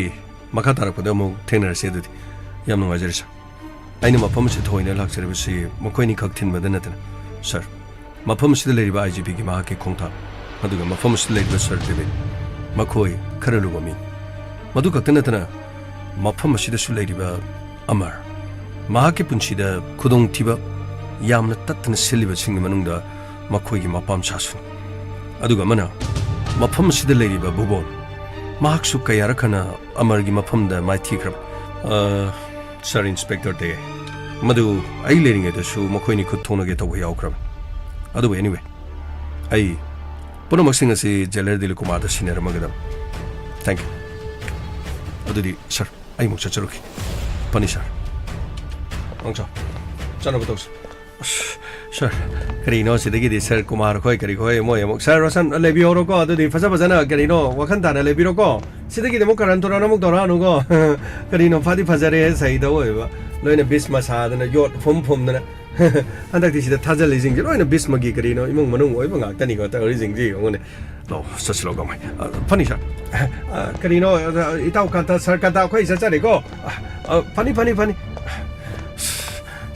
ꯃꯈꯥ ꯇꯥꯔꯛꯄꯗ ꯑꯃꯨꯛ ꯊꯦꯡꯅꯔꯁꯤ ꯑꯗꯨꯗꯤ ꯌꯥꯝ ꯅꯨꯡꯉꯥꯏꯖꯔꯦ ꯁꯥꯔ ꯑꯩꯅ ꯃꯐꯝ ꯑꯁꯤ ꯊꯣꯏꯅ ꯂꯥꯛꯆꯔꯤꯕꯁꯤ ꯃꯈꯣꯏꯅꯤ ꯈꯛ ꯊꯤꯟꯕꯗ ꯅꯠꯇꯅ ꯁꯥꯔ ꯃꯐꯝ ꯑꯁꯤꯗ ꯂꯩꯔꯤꯕ IGPꯒꯤ ꯃꯍꯥꯛꯀꯤ ꯈꯣꯡꯊꯥꯡ ꯑꯗꯨꯒ ꯃꯐꯝ ꯑꯁꯤꯗ ꯂꯩꯔꯤꯕ ꯁꯥꯔ ꯗꯦꯕꯤꯠ ꯃꯈꯣꯏ ꯈꯔ ꯂꯨꯕ ꯃꯤ ꯃꯗꯨ ꯈꯛꯇ ꯅꯠꯇꯅ ꯃꯐꯝ ꯑꯁꯤꯗꯁꯨ ꯂꯩꯔꯤꯕ ꯑꯃꯔ ꯃꯍꯥꯛꯀꯤ ꯄꯨꯟꯁꯤꯗ ꯈꯨꯗꯣꯡꯊꯤꯕ ꯌꯥꯝꯅ ꯇꯠꯇꯅ ꯁꯤꯜꯂꯤꯕꯁꯤꯡꯒꯤ ꯃꯅꯨꯡꯗ ꯃꯈꯣꯏꯒꯤ ꯃꯄꯥꯝꯆꯥꯁꯨꯅꯤ ꯑꯗꯨꯒ ꯑꯃꯅ ꯃꯐꯝ ꯑꯁꯤꯗ ꯂꯩꯔꯤꯕ ꯚꯨꯕꯣꯟ ꯃꯍꯥꯛꯁꯨ ꯀꯌꯥꯔꯛ ꯍꯟꯅ ꯑꯃꯔꯒꯤ ꯃꯐꯝꯗ ꯃꯥꯏꯊꯤꯈ꯭ꯔꯕ ꯁꯥꯔ ꯏꯟꯁꯄꯦꯛꯇꯔ ꯇꯦ ꯃꯗꯨ ꯑꯩ ꯂꯩꯔꯤꯉꯩꯗꯁꯨ ꯃꯈꯣꯏꯅꯤ ꯈꯨꯠ ꯊꯣꯡꯅꯒꯦ ꯇꯧꯕ ꯌꯥꯎꯈ꯭ꯔꯕꯅꯤ ꯑꯗꯨꯕꯨ ꯑꯦꯅꯤꯋꯦ ꯑꯩ ꯄꯨꯝꯅꯃꯛꯁꯤꯡ ꯑꯁꯤ ꯖꯦꯂꯔ ꯗꯤꯜꯀꯨꯃꯥꯔꯗ ꯁꯤꯟꯅꯔꯝꯃꯒꯗꯕ ꯊꯦꯡꯛ ꯌꯨ ꯑꯗꯨꯗꯤ ꯁꯥꯔ ꯑꯩ ꯑꯃꯨꯛ ꯆꯠꯆꯔꯨꯈꯤ ꯐꯅꯤ ꯁꯥꯔ ꯆꯥ ꯆꯠꯅꯕ ꯇꯧꯁꯤ ꯁꯥꯔ ꯀꯔꯤꯅꯣ ꯁꯤꯗꯒꯤꯗꯤ ꯁꯥꯔ ꯀꯨꯃꯥꯔ ꯈꯣꯏ ꯀꯔꯤ ꯈꯣꯏ ꯃꯣꯏ ꯑꯃꯨꯛ ꯁꯥꯔ ꯔꯣꯁꯟ ꯂꯩꯕꯤꯍꯧꯔꯣꯀꯣ ꯑꯗꯨꯗꯤ ꯐꯖꯅ ꯀꯔꯤꯅೋ ꯋꯥꯈꯜ ꯇꯥꯅ ꯂꯩꯕꯤꯔꯣꯀꯣ ꯁꯤꯗꯒꯤꯗꯤ ꯑꯃꯨꯛ ꯀꯔꯟ ꯇꯨꯔꯟ ꯑꯃꯨꯛ ꯇꯧꯔꯛꯑꯅꯨꯀꯣ ꯀꯔꯤꯅꯣ ꯐꯗꯤ ꯐꯖꯔꯦ ꯁꯩꯗ ꯑꯣꯏꯕ ꯂꯣꯏꯅ ꯕꯤꯁꯃ ꯁꯥꯗꯅ ꯌꯣꯠ ꯐꯨꯝꯗꯅ ꯍꯟꯗꯛꯇꯤ ꯁꯤꯗ ꯊꯥꯖꯤꯜꯂꯤꯁꯤꯡꯁꯦ ꯂꯣꯏꯅ ꯕꯤꯁꯃꯒꯤ ꯀꯔꯤꯅꯣ ꯏꯃꯨꯡ ꯃꯅꯨꯡ ꯑꯣꯏꯕ ꯉꯥꯛꯇꯅꯤꯀꯣ ꯇꯧꯔꯤꯁꯤꯡꯁꯤ ꯌꯦꯡꯉꯨꯅꯦ ꯂꯥꯛꯑꯣ ꯆꯠꯁꯤꯜꯂꯣ ꯀꯃꯥꯏ ꯐꯅꯤ ꯁꯥꯔ ꯀꯔꯤꯅꯣ ꯏꯇꯥꯎ ꯀꯥꯟꯇ ꯁꯥꯔ ꯀꯥꯟꯇ ꯑꯩꯈꯣꯏ ꯆꯠꯆꯔꯦꯀꯣ ꯐꯅꯤ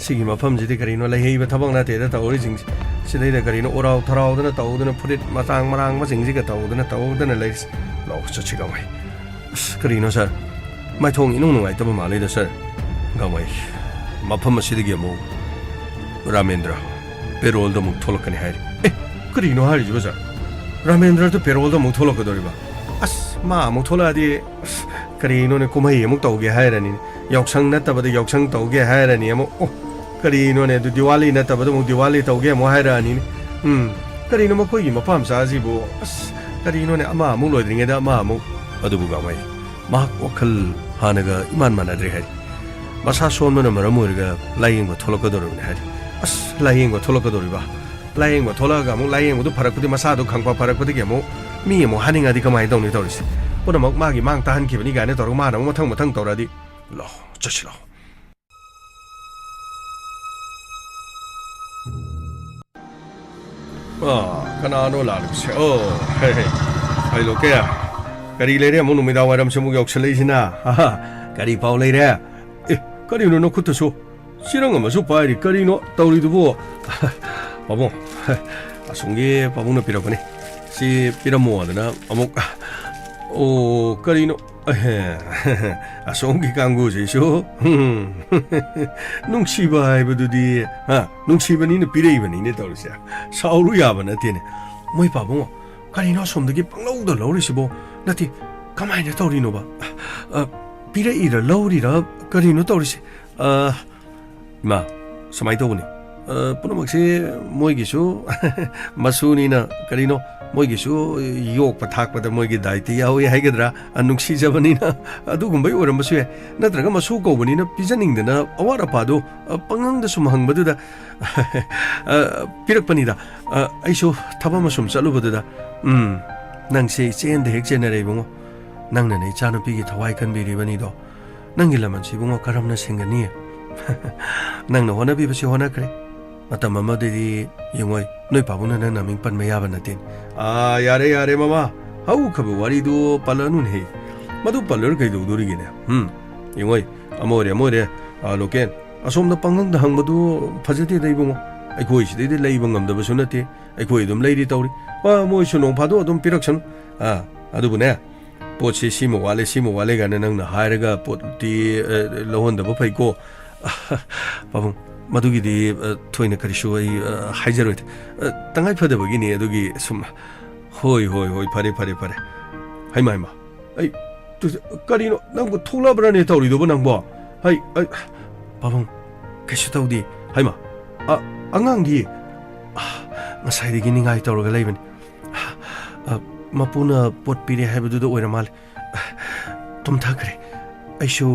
ꯁꯤꯒꯤ ꯃꯐꯝꯁꯤꯗꯤ ꯀꯔꯤꯅꯣ ꯂꯩꯍꯩꯕ ꯊꯕꯛ ꯅꯠꯇꯦꯗ ꯇꯧꯔꯤꯁꯤꯡꯁꯦ ꯁꯤꯗꯩꯗ ꯀꯔꯤꯅꯣ ꯑꯣꯔꯥꯎ ꯊꯔꯥꯎꯗꯅ ꯇꯧꯗꯅ ꯐꯨꯔꯤꯠ ꯃꯔꯥꯡꯕꯁꯤꯡꯁꯤꯒ ꯇꯧꯗꯅ ꯂꯩꯔꯤꯁꯦ ꯂꯥꯛꯑꯣ ꯆꯠꯁꯤ ꯀꯃꯥꯏ ꯀꯔꯤꯅꯣ ꯁꯥꯔ ꯃꯥꯏꯊꯣꯡ ꯏꯅꯨꯡ ꯅꯨꯡꯉꯥꯏꯇꯕ ꯃꯥꯜꯂꯤꯗ ꯁꯥꯔ ꯒꯃꯥꯏ ꯃꯐꯝ ꯑꯁꯤꯗꯒꯤ ꯑꯃꯨꯛ ꯔꯥꯃꯦꯟꯗ꯭ꯔ ꯄꯦꯔꯣꯜꯗ ꯑꯃꯨꯛ ꯊꯣꯛꯂꯛꯀꯅꯤ ꯍꯥꯏꯔꯤ ꯀꯔꯤꯅꯣ ꯍꯥꯏꯔꯤꯁꯤꯕ ꯁꯥꯔ ꯔꯥꯃꯦꯟꯗ꯭ꯔꯗ ꯄꯦꯔꯣꯜꯗ ꯑꯃꯨꯛ ꯊꯣꯛꯂꯛꯀꯗꯧꯔꯤꯕ ꯃꯥ ꯑꯃꯨꯛ ꯊꯣꯛꯂꯛꯑꯗꯤ ꯀꯔꯤꯅꯣꯅꯦ ꯀꯨꯝꯍꯩ ꯑꯃꯨꯛ ꯇꯧꯒꯦ ꯍꯥꯏꯔꯅꯤ ꯌꯥꯎꯁꯪ ꯅꯠꯇꯕꯗ ꯌꯥꯎꯁꯪ ꯇꯧꯒꯦ ꯍꯥꯏꯔꯅꯤ ꯑꯃꯨꯛ ꯀꯔꯤꯅꯣꯅꯦ ꯑꯗꯨ ꯗꯤꯋꯥꯂꯤ ꯅꯠꯇꯕꯗ ꯑꯃꯨꯛ ꯗꯤꯋꯥꯂꯤ ꯇꯧꯒꯦ ꯑꯃꯨꯛ ꯍꯥꯏꯔꯛꯑꯅꯤꯅꯦ ꯀꯔꯤꯅꯣ ꯃꯈꯣꯏꯒꯤ ꯃꯄꯥꯝꯆꯥꯁꯤꯕꯨ ꯀꯔꯤꯅꯣꯅꯦ ꯑꯃ ꯑꯃꯨꯛ ꯂꯣꯏꯗ꯭ꯔꯤꯉꯩꯗ ꯑꯃ ꯑꯃꯨꯛ ꯑꯗꯨꯕꯨ ꯒꯃꯥꯏ ꯃꯍꯥꯛ ꯋꯥꯈꯜ ꯍꯥꯟꯅꯒ ꯏꯃꯥꯟ ꯃꯥꯟꯅꯗ꯭ꯔꯦ ꯍꯥꯏꯔꯤ ꯃꯁꯥ ꯁꯣꯟꯕꯅ ꯃꯔꯝ ꯑꯣꯏꯔꯒ ꯂꯥꯌꯦꯡꯕ ꯊꯣꯛꯂꯛꯀꯗꯧꯔꯤꯕꯅꯤ ꯍꯥꯏꯔꯤ ꯂꯥꯌꯦꯡꯕ ꯊꯣꯛꯂꯛꯀꯗꯧꯔꯤꯕ ꯂꯥꯌꯦꯡꯕ ꯊꯣꯛꯂꯛꯑꯒ ꯑꯃꯨꯛ ꯂꯥꯌꯦꯡꯕꯗꯨ ꯐꯔꯛꯄꯗꯤ ꯃꯁꯥꯗꯨ ꯈꯪꯄ ꯐꯔꯛꯄꯗꯒꯤ ꯑꯃꯨꯛ ꯃꯤ ꯑꯃꯨꯛ ꯍꯥꯅꯤꯡꯉꯗꯤ ꯀꯃꯥꯏꯅ ꯇꯧꯅꯤ ꯇꯧꯔꯤꯁꯦ ꯄꯨꯝꯅꯃꯛ ꯃꯥꯒꯤ ꯃꯥꯡ ꯇꯥꯍꯟꯈꯤꯕꯅꯤ ꯀꯥꯏꯅ ꯇꯧꯔꯒ ꯃꯥꯅ ꯑꯃꯨꯛ ꯃꯊꯪ ꯇꯧꯔꯗꯤ ꯂꯥꯛꯑꯣ ꯆꯠꯁꯤ ꯂꯥꯛꯑꯣ ꯀꯅꯥꯅꯣ ꯂꯥꯛꯂꯤꯕꯁꯦ ꯍꯩ ꯂꯣꯀꯦ ꯀꯔꯤ ꯂꯩꯔꯦ ꯑꯃꯨꯛ ꯅꯨꯃꯤꯗꯥꯡ ꯋꯥꯏꯔꯝꯁꯤ ꯑꯃꯨꯛ ꯌꯧꯁꯜꯂꯛꯏꯁꯤꯅ ꯀꯔꯤ ꯄꯥꯎ ꯂꯩꯔꯦ ꯀꯔꯤꯅꯣ ꯅꯈꯨꯠꯇꯁꯨ ꯆꯤꯔꯪ ꯑꯃꯁꯨ ꯄꯥꯏꯔꯤ ꯀꯔꯤꯅꯣ ꯇꯧꯔꯤꯗꯨꯕꯨ ꯄꯥꯕꯨꯡ ꯑꯁꯣꯝꯒꯤ ꯄꯥꯕꯨꯡꯅ ꯄꯤꯔꯛꯄꯅꯤ ꯁꯤ ꯄꯤꯔꯝꯃꯣꯗꯅ ꯑꯃꯨꯛ ꯀꯔꯤꯅꯣ ꯑꯁꯣꯝꯒꯤ ꯀꯥꯡꯕꯨꯁꯤꯁꯨ ꯅꯨꯡꯁꯤꯕ ꯍꯥꯏꯕꯗꯨꯗꯤ ꯅꯨꯡꯁꯤꯕꯅꯤꯅ ꯄꯤꯔꯛꯏꯕꯅꯤꯅꯦ ꯇꯧꯔꯤꯁꯦ ꯁꯥꯎꯔꯨ ꯌꯥꯕ ꯅꯠꯇꯦꯅꯦ ꯃꯣꯏ ꯄꯥꯕꯨꯡ ꯀꯔꯤꯅꯣ ꯑꯁꯣꯝꯗꯒꯤ ꯄꯪꯂꯧꯗ ꯂꯧꯔꯤꯁꯤꯕꯣ ꯅꯠꯇꯦ ꯀꯃꯥꯏꯅ ꯇꯧꯔꯤꯅꯣꯕ ꯄꯤꯔꯛꯏꯔ ꯂꯧꯔꯤꯔ ꯀꯔꯤꯅꯣ ꯇꯧꯔꯤꯁꯦ ꯏꯃꯥ ꯁꯨꯃꯥꯏꯅ ꯇꯧꯕꯅꯤ ꯄꯨꯝꯅꯃꯛꯁꯤ ꯃꯣꯏꯒꯤꯁꯨ ꯃꯁꯨꯅꯤꯅ ꯀꯔꯤꯅꯣ moigisu yok pathak pada moigi daiti yawi haigedra anungsi jabanina adugumbai orambasu ye natraga masu kobanina pijaningdana awara padu pangang da sumhang baduda pirakpanida aisu thaba masum chalu baduda nangse chen de hek chenare bungo nangna nei chanu pigi thawai kan biri bani do nangi laman si bungo karamna singani nangna hona bi basi hona kre matam amadi yungoi noi pabuna na naming pan mayaba natin yare yare mama hau khabu wari do palanun he madu palur kai do duri gine yungoi amore loken asom da pangang da hang madu phajati dai bungo ai khoi si dai lai bangam da basu nate ai khoi dum lai ri tawri wa moi sunong phado dum piraksan adu bune pochi simo wale ga nang na hairaga poti lohon da ba phai ko babung madugi di thoina karishu ai haijaroi tangai phada bagini adugi sum hoi pare hai mai ma ai tu karino nang ko thola brane tawri do nang bo hai babung kaishu tawdi hai ma angang di ngasai di gini ngai tawra ga leibani mapuna pot pire haibadu do oira mal tum thakre aishu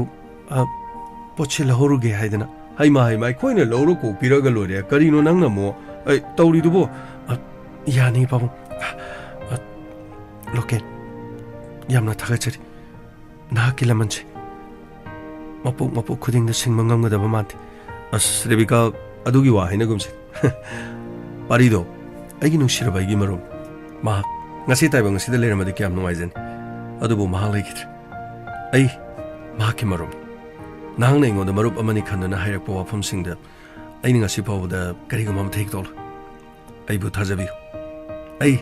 pochi lahoru ge haidana hai mai khoine loro ko piraga lore karino nang namo ai tawri dubo yani babu loken yamna thagachari na kilamanche mapu khuding da singma ngamga da bamante as rebika adugi wa haina gumse parido aigi nushira baigi marum ma ngasi taibang ngasi da leramadi kyam nungaizen adubu mahal legit ai mahaki marum nang nei ngoda marup amani khanna hairak po wafam singda ai ninga si pawda kariga mam thek tol ai bu thajabi ai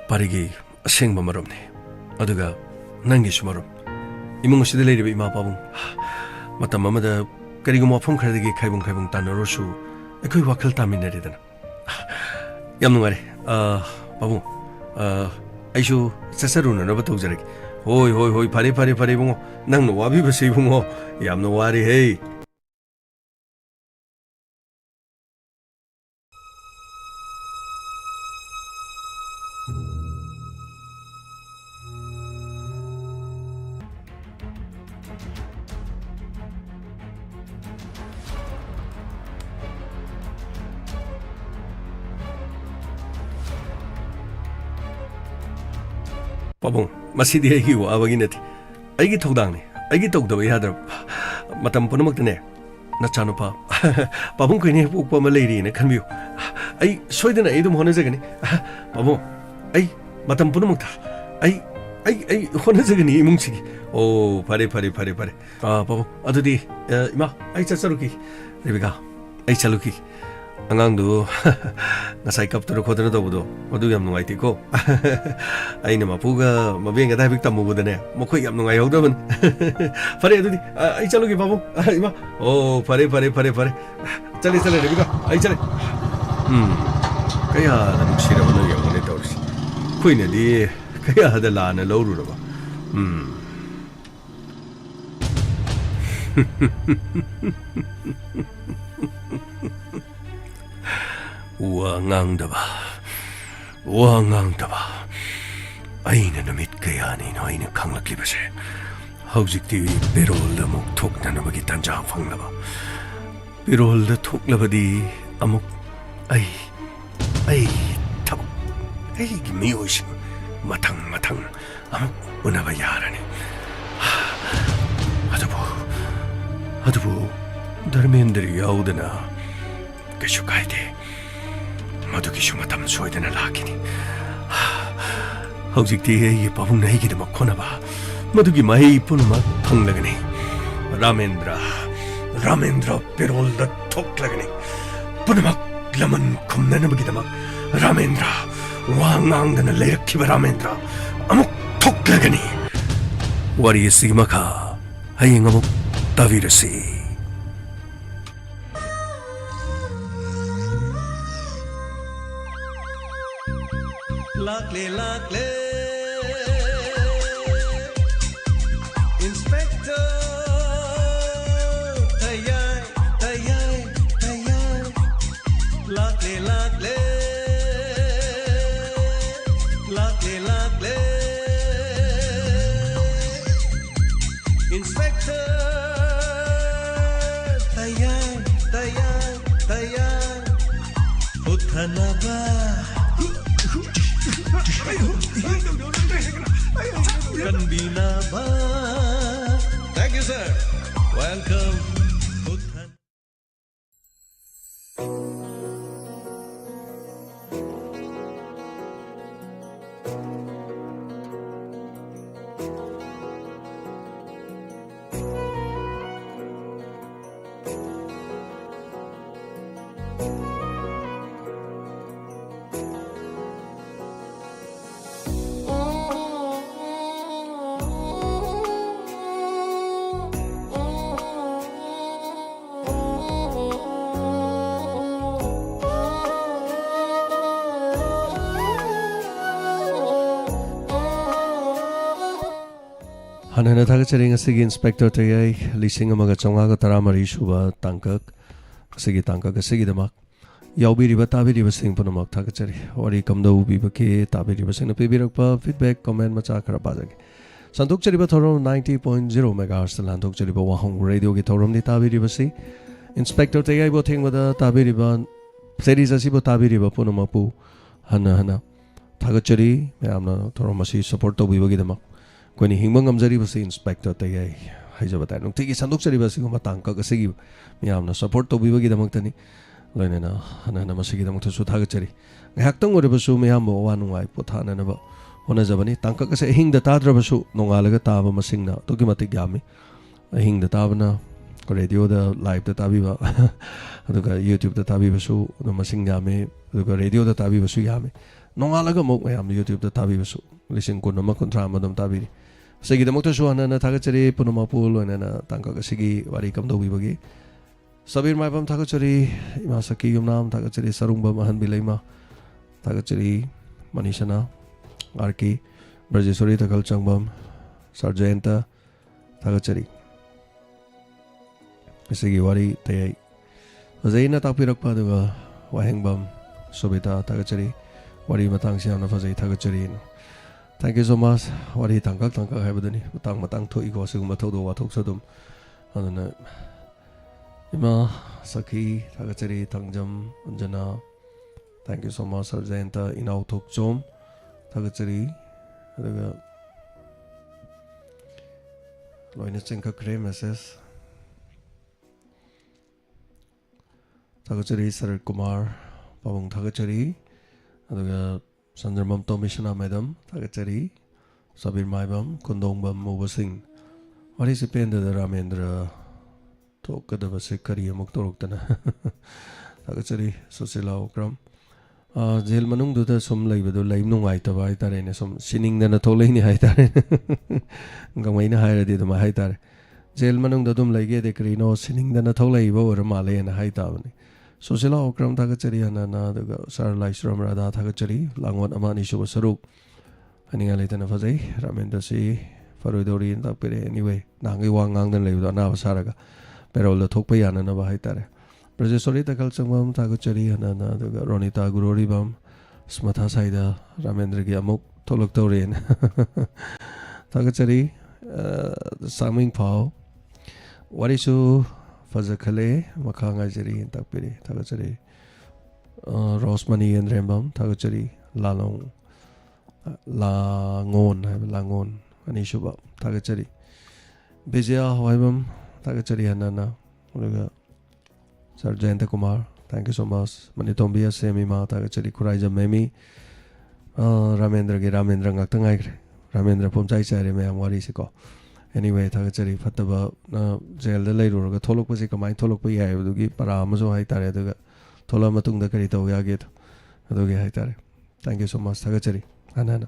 parigi aseng marum ne aduga nangi sumarum imung si da leiriba ima pabung matam amada kariga wafam khardagi khaibung tanarosu ekoi wakal taminaredana yam nungare babung aishu sasaruna na batau jarek hoi pare bungo nang no wabi basi bungo yam no wari hey babung masidi aigi wa abaginati aigi thogdang ne aigi togdaba yadra matam punamakne na chanupa babung koine pokpa ma leiri ne khanbiu ai soidana ai dum honajagani babung ai matam punamakta ai honajagani imungsi o pare babung adudi ima ai chasaruki rebika ai chaluki angang ngasai kaptero khodana dobudo madu yam nungai tiko aina mapuga mabenga dai bik tamu budane mokoi yam nungai hogdaban pare adudi ai chalugi babu ima o pare chale rebika ai chale kaya da nuksira banu yam ne tawrisi koine di kaya da lana lawru raba Wangangdaba aina namit kaya ni no aina khanglakibase haujikti perol da muk thokna nabagi tanja phanglaba perol da thoklabadi amuk ai thab ai gimiyosh matang amuk unaba yarane adabu dharmendri yaudana kashu kaide madugi shumatam soidana lakini haujikti ei pabung nei gi dama khonaba madugi mai punuma phanglagani ramendra perol da thoklagani punuma laman khumnana bagi dama ramendra wangangdana lerakhiba ramendra amuk thoklagani wari sigmaka haying amuk tavirasi Lakle Inspector Tayai Lakle Uthanaba Kanbinaba. Thank you, sir. Welcome. Uthan. Hanana thagachari ngasigi Inspector Tayai lising amaga chongaga taramari shuba tangkak ngasigi tangkak ngasigi damak yaubiriba tabiriba sing punamak thagachari wari kamda ubiba ke tabiriba sing na pibirakpa feedback comment macha khara pajagi santuk chariba thorom 90.0 megahertz lantuk chariba wahong radio gi thorom ni tabiriba si Inspector Tayai bo thengwada tabiriba series asibo tabiriba punamapu hana thagachari mayamna thorom asi support to biba gi damak Kweni hingmang amjari basi Inspector Tayai haijabata nung tigi sanduk chari basi kuma tangka kasigi miyamna support to biba gi damaktani loinena hanana masigi damakta su thagachari ngahaktang ore basu miyam bo wanungai pothana na ba hona jabani tangka kase hingda tadra basu nongalaga taba masingna to ki matik yami hingda tabana radio da live da tabi ba aduga YouTube da tabi basu no masing yami aduga radio da tabi basu yami nongalaga mok mayam YouTube da tabi basu lising kun nama kontra madam tabi Segi damak to suana na thagachari punamapu loina tangka kasigi wari kamdo bibagi Sabir maibam thagachari imasaki yumnam thagachari sarungba mahan bilaima thagachari manishana arki brajesori takal changbam sarjayanta thagachari kasigi wari tayai fazaina tapirakpa duga wahengbam sobita thagachari wari matang siamna fazai thagachari Thank you so much. Wari tangkak haibadani matang thoi ko siguma thodo wa thok sadum anana ima sakhi thagachari tangjam anjana thank you so much sarjayanta inau thok chom thagachari adaga loina chengka kre message thagachari Sar Kumar pabung thagachari adaga Sanjarmam Tomishana Madam, Thagachari, Sabir Maibam, Kondongbam Mubasing. What is the pen that Ramendra talk at the Vasikari Moktorokana? Thagachari, Sosila Okram. Jail Manung do the some labor, the lame no white of Itar and some sinning than a Tolini Haitar. Gamaina hired it my Haitar. Jail Manung the Dum Lage de Crino, sinning than a Tolai over Malay and Haitavani. Sosila Okram Thagachari and the Sar Laishram Radha Thagachari, Langon Amani Shuba Saruk, Aningalatan of Azay, Ramenda Si, Farudori and Tapire anyway, Nangi Wang Ang the Lev on Nava Saraga, Pero the Tokpayan and Navahaitare. Brajesori the Kalsangam Thagachari and the Ronita Gururibam, Smatha Saida, Ramendra Giamuk, Toloktorian Thagachari, the Saming Pao, Warisu. Fazakale, Makanga Jeri, and Tapiri, Tagachari, Rosmani and Rembam, Tagachari, Langon, Langon, Anishuba, Tagachari, Bijaya, Waibam, Tagachari, and Nana, Sarjanta Kumar, thank you so much, Manitombia, Semima, Tagachari, Kuraja Memi, Ramendra Giramendra Ngaktangai, Ramendra Pumchai Sari, Wari Siko. Anyway, Thagachari Fataba jail the later Tolok was a mine Tolok Dugi Paramazo Haitare Tola Matung the Karito Yagit Adogi Haitare. Thank you so much, Thagachari. Anana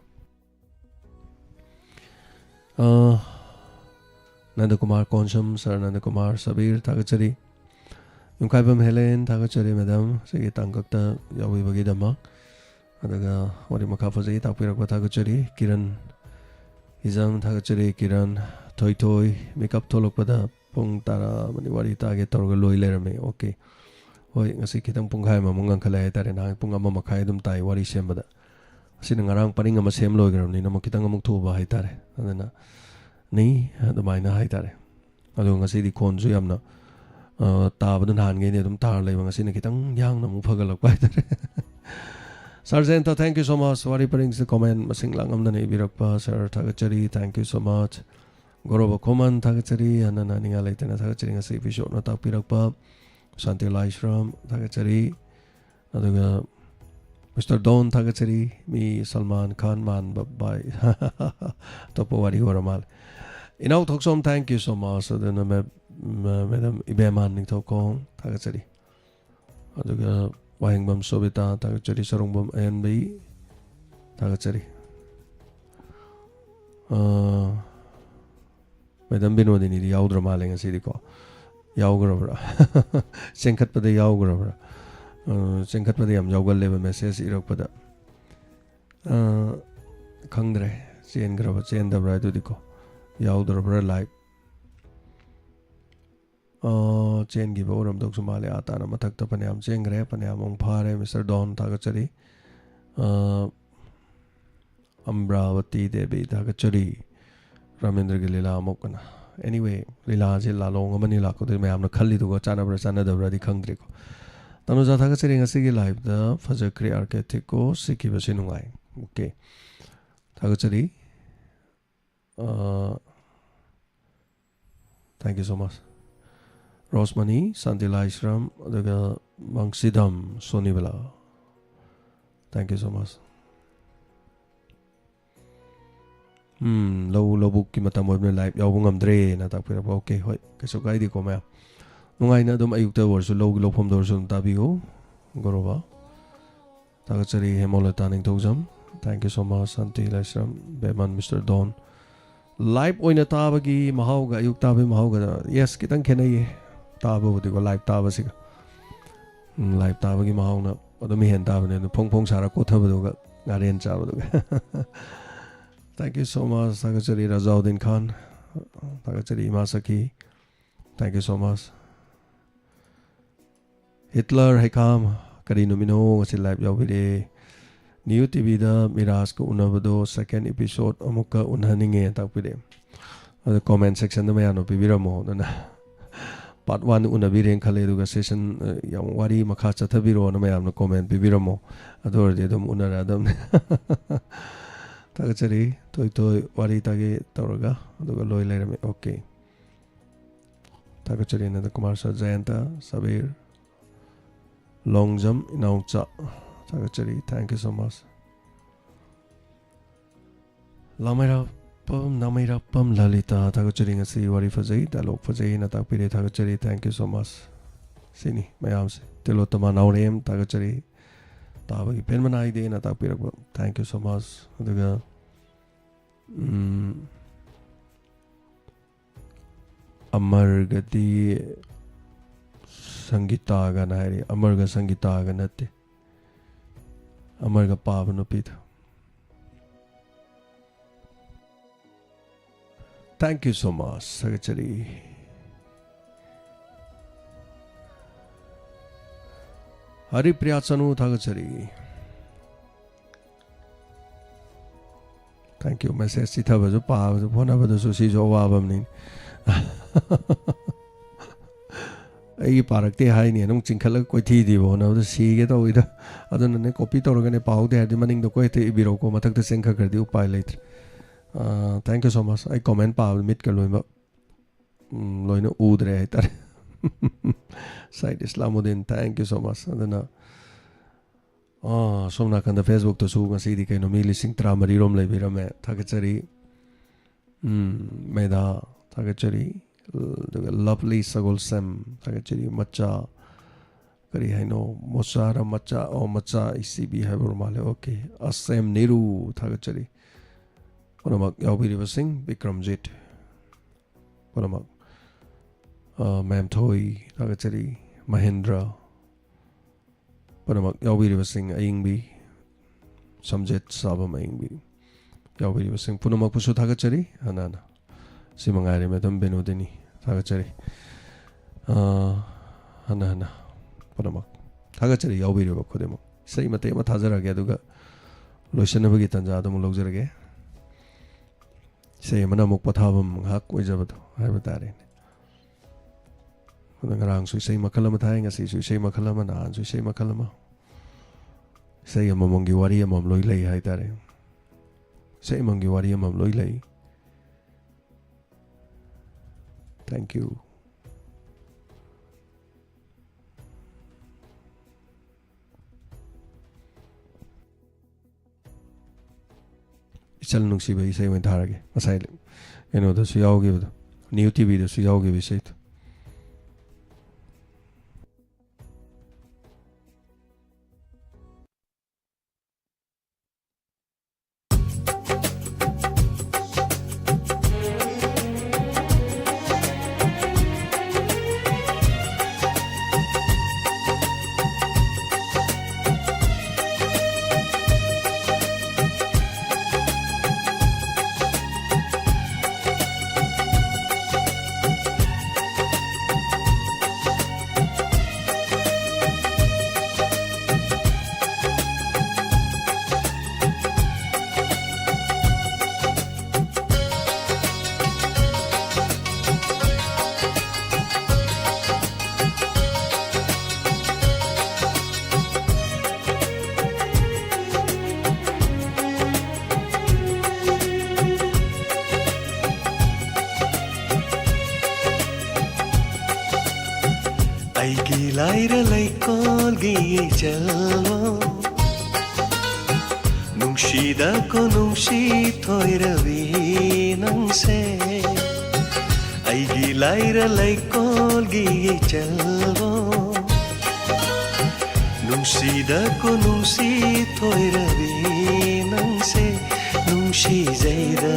Nandakumar Konsham, Sir Nandakumar Sabir, Thagachari Yunkaibam Helen, Thagachari Madam, Sagi Tangakta Yawi Bagidama Adaga Warimakafazi, Tapiraka Thagachari, Kiran Izam Thagachari, Kiran. Toy makeup tolok pada pung tara maniwari tage torga loi lerame okay hoi ngasi kitang pungkai mamungang khalai tare na pung ama makai dum tai wari sem bada asin ngarang paring ama sem loi garam ni namo kitang amuk thu ba hai tare adana ni adamaina hai tare adu ngasi di kon ju yamna ta badun han ge ne dum tar lei ngasi ne kitang yang na mu phagalak pai tare Sargento, thank you so much. Wari Parings the comment masing langam na ibirakpa sir Thagachari, thank you so much. Goroba Koman Thagachari, Anana Ninga Laitana Thagachari ngasi episode na takpirakpa. Santi Laishram Thagachari. Aduga Mr. Don Thagachari, mi Salman Khan man bye. Topo Wari Waramal. Inaw Toksom, thank you so much. Aduna Madam Ibeman Ning Tokong Thagachari. Aduga Wahing Bam Sobita Thagachari Sarong Bam ANB Thagachari. Madam Binodini Yaudra Maling Sidiko Yaugrabra Senkat Pada Yaugrabra Senkat Padam Yogal level message Iropada Kangre Chen Grava Chen the Radudiko Yaudra live Chen give Oram Doxumali Atana Matakta Panam Chen Grep and Among Pare Mr. Don Thagachari Ambravati Devi Thagachari Ramendra Lila Mokana. Anyway, Lila Zilla Long Manila could be am Kali to go Chana Brasana the Radi Kangrico. Tanuza Thagachari a Sigi live the Fazakri Archetico Siki Vasinungai. Okay. Thagachari. Thank you so much. Rosmani, Santi Laishram, the Mangsidam, Sonibala. Thank you so much. Low book Kimatam live Yawungam Dre, Natak. Okay, Kasukadi Koma. Nungaina dum Ayukta was low from Dorson Tabigo, Gorova. Thagachari Hemolataning Tozam. Thank you so much, Santi Laishram, Beman, Mr. Don. Live Oina Tabagi, Mahauga, Yuktabi Mahauga. Yes, Kitan Kenai Tabo, they go live Tabasiga. Live Tabagi Mahauna, or the Mihan Taban and the Pong Pong Sarakota, Garian Chavo. Thank you so much, Thagachari Razaudin Khan, Thagachari Masaki. Thank you so much. Hitler Hekam, Karinumino, was live Yavide. New TV the Mirasko Unavado, second episode, Amuka Unhaninge, Tapide. The comment section, the Mayano Piviramo, part 1 Unavirin Kaleduga session, Young Wari Makasa Tabiro, and Mayam comment Piviramo, Adore de Dum Unaradam. Thagachari, Toy Wari Tagi Toraga, Loy Lerame, okay. Thagachari and the commercial Zayanta, Sabir, Long Jump, Inaucha. Thagachari, thank you so much. Lamira Pum, Namira Pum, Lalita, Thagachari, and see Wari Fazay, Dalok Fazay, Natapiri, Thagachari, thank you so much. Sini, my arms, Tilotaman Aurem, Thagachari. Tawagi Penmanai de Natapira. Thank you so much. The Amargati Sangita Ganari, Amarga Sangita Ganati, Amarga Pavanopita. Thank you so much, Thagachari. Hari Priyachanu Thagachari. Thank you. Message Sita was a power, one of the Susi Jovabam. A parakte high near Chinkala Quati, one of the sea get over the other than a copy or a pow, they are demanding the Quete Ibiroko, Matak the Senka Cardio pilot. Thank you so much. I comment Paul Mitkaluma Loina Udre. Side Islamudin, thank you so much. And then, Somnak on the Facebook to Suga Sidi Kano Milising Tramari Rom Levirame, Thagachari, Meda, Thagachari, the lovely Sagol Sem, Thagachari, Macha, Karihano, Mosara, Macha, or Macha, ICB Haburmale, okay, Asem Niru, Thagachari, Panamak Yawi Sing, Bikram Jit, Panamak. Ma'am Toy, Thagachari, Mahendra, Panamak, Yawi was sing Ayingbi, Samjet Sabam Ayingbi, Yawi was sing Punamak Pusu Thagachari, Anana, Simangari, Madam Benodini, Thagachari, Anana, Panamak, Thagachari, Yawi of Kodemo, say Matema Tazara Gaduga, Lushanabagit and Zadam Logzerage, say Manamuk Patabam, Hak Wizabat, Havatari. Ngarang Suisay Makalama Tang, as Suisay Makalama, and Suisay Makalama. Say among you worry among loy hai tare. Say among you worry among loy lay. Thank you. Chal nungsi bai say when tharage. Asai you know the suyaoge new TV the suyaoge we say. Laira laikolgi jalwa Nungshida ko nungshi thoiravi nangse Aigi laira laikolgi jalwa Nungshida ko nungshi thoiravi nangse Nungshi zaida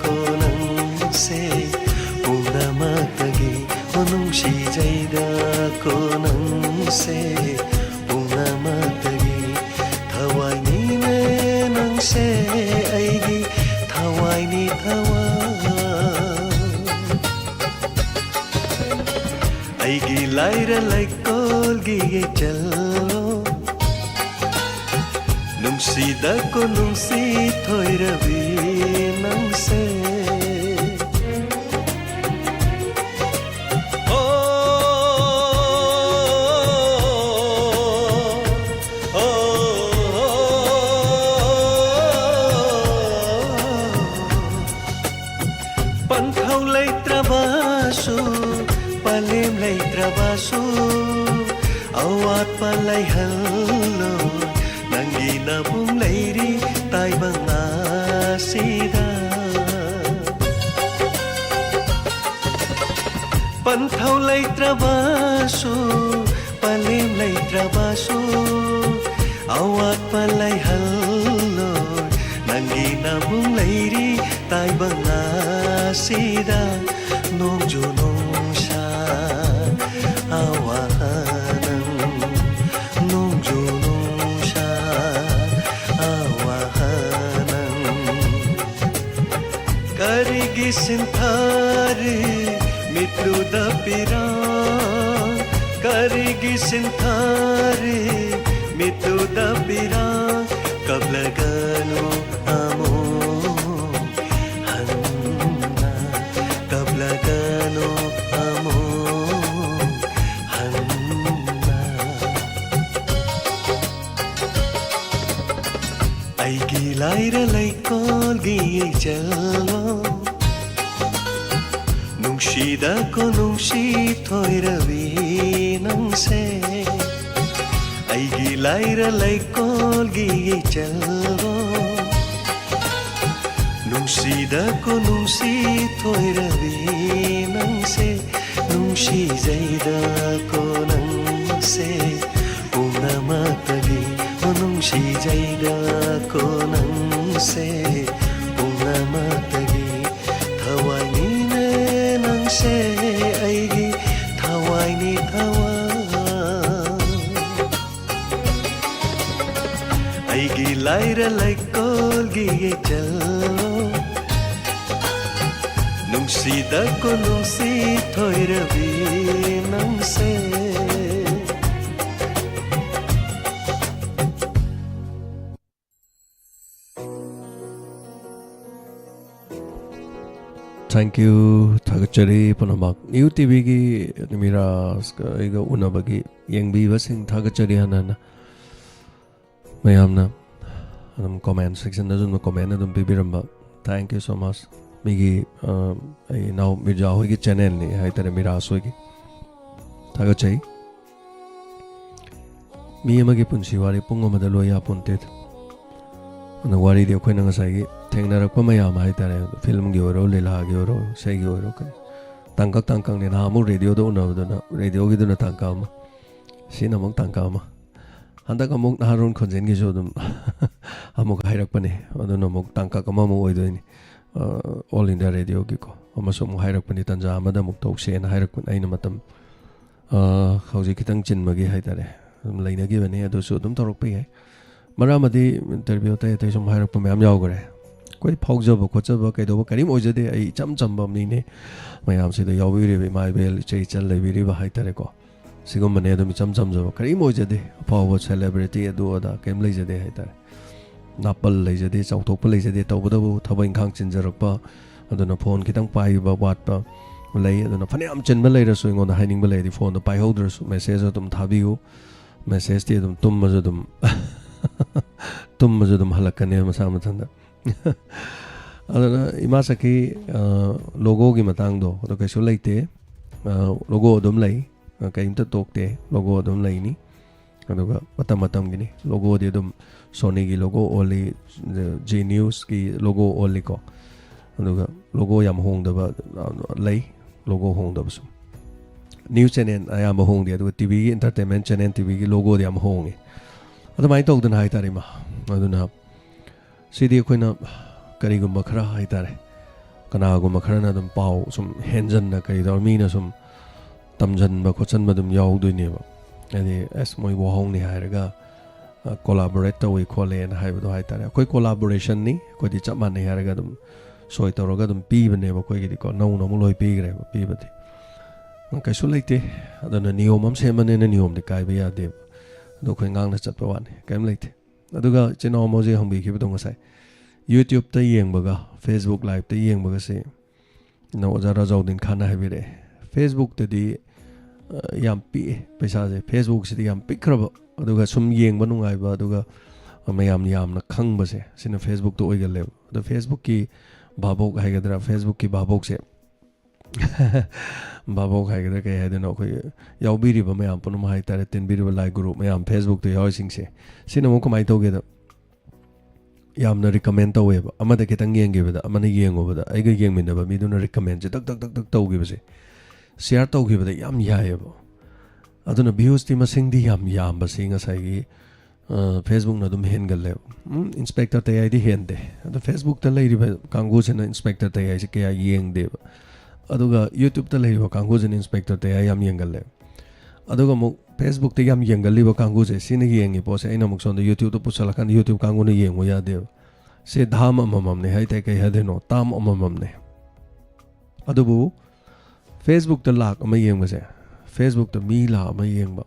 ko nangse Punamatagi nungshi zaida ko nangse punamatagi thawai ni ne nangse aigi thawai ni thawa aigi laira laikolgi jallo nungsi da ko nungsi thoiravi nangse awat palai hallo nangi na bung leiri tai banga sida panthau lai trabasu palim lai trabasu awat palai hallo nangi na bung leiri tai banga sida nong jo nong sha awahanang nong jo nong sha awahanang karigi sinthare mitlu da pira karigi sinthare mitlu da pira kablagano amo hanna kablagano amo aigi laira laikolgi jallo nungshida ko nungshi thoiravi nangse aigi laira laikolgi jallo nungshida ko nungshi thoiravi nangse nungshi zaida ko nangse punamatagi nungshi zaida ko nangse punamatagi thawai ni ne nangse aigi thawai ni thawa aigi laira laikolgi jallo nungshida ko nungsi thoiravi nangse Thank you. Thagachari panamak new TV gi nimira ska ega unabagi yengbi basing thagachari hanana mayamna comment section na dun comment na dun bibiramba. Thank you so much. Migi ai now mirja hoigi channel ni hai tare miras hoigi taga chai mi amagi punsi wari pung amada loya punte na wari de khoi na ngasai gi thengna rak pa mayam hai tare film gi oro lela gi oro sei gi oro kan tangkak ni na mu radio do na na radio gi do na tangka ma sina mong tangka ma handa ka mong harun khonjen gi jo dum amuk hairak pani aduna mok tangka ka ma mo oi do ni all India radio gi ko amasung hairak pani tanja amada muk tok se na hairak kun aina matam hauji kitang chin magi hai tare laina gi bane adu su dum torok pe hai maramadi interview ta ta sum hairak pa mayam yaw gare koi phauja ba khocha ba kai do ba karim oi jade ai cham bam ni ne mayam se da yaw bi re mai bel chei chal le bi ri ba hai tare ko sigum mane adu mi cham jo karim oi jade phaw celebrity adu ada kem lai jade hai tare napal lai jade chautok pa lai jade tawda bu thabain khang chin jarak pa aduna phone kitang pai ba wat pa lai aduna phaniam chen ba lai ra soi ngon haining ba lai di phone da pai holder message adum thabiu message ti adum tum ma jadum halakane masa mathanda aduna ima saki logo gi matang do to kaisu laite logo adum lai kaim ta tokte logo adum lai ni aduga matam gini logo di adum Sony gi logo oli J News gi logo oli ko aduga logo yam hong da ba lay logo hong da su news channel ayam hong di aduga TV gi entertainment channel TV gi logo di am hong e adumai tok dan hai tare ma aduna sidi khoina kari gum khara hai tare kana gum khara na dum pau sum henjan na kai dor mi na sum tamjan ba khochan ba dum yaw dui ne ba adi as moi wahong ni hai raga collaborate we khole na hai do hai tare koi collaboration ni ko di chama ne hai raga dum soi toroga dum pi bane ba koi gi ko no mu loi pi gre ba pi ba ti kai su leite adana niom am se mane na niom de kai ba ya de do khoi ngang na chat pa wan kaim leite aduga cheno mo je hong bi ki ba dong sai YouTube ta yeng ba ga Facebook live ta yeng ba ga se no jara jaw din khana hai bi re Facebook te di yam pi paisa je Facebook si yam pikraba aduga sum yeng ba nungai ba aduga mayam na khang ba se sina Facebook to oigal le the Facebook ki babok hai gadra Facebook ki babok se babok hai gadra kai hai de no khoi yaw bi ri ba mayam punum hai tare tin bi ri ba lai group mayam Facebook to yaw sing se sina mo ko mai to ge da yam na recommend to we ba amada ketang yeng ge ba da amana yeng go ba da ai ga yeng min da ba mi do na recommend je tak to ge ba se share to ge ba da yam ya ba aduna views ti masing di yam ba singa sai gi Facebook na dum hen gal le inspector TAYai di hen de adu Facebook ta lei ba kangu se na inspector TAYai se ke yeng de aduga YouTube ta lei ba kangu se inspector TAYai yam yeng gal le aduga mo Facebook te yam yeng gal li ba kangu se sin yeng i po se ina muk son de YouTube to pusala kan YouTube kangu ne yeng mo ya de se dham amam ne hai te kai ha de no tam amam ne adubu Facebook ta lak ma yeng ba se Facebook ta mi la ma yeng ba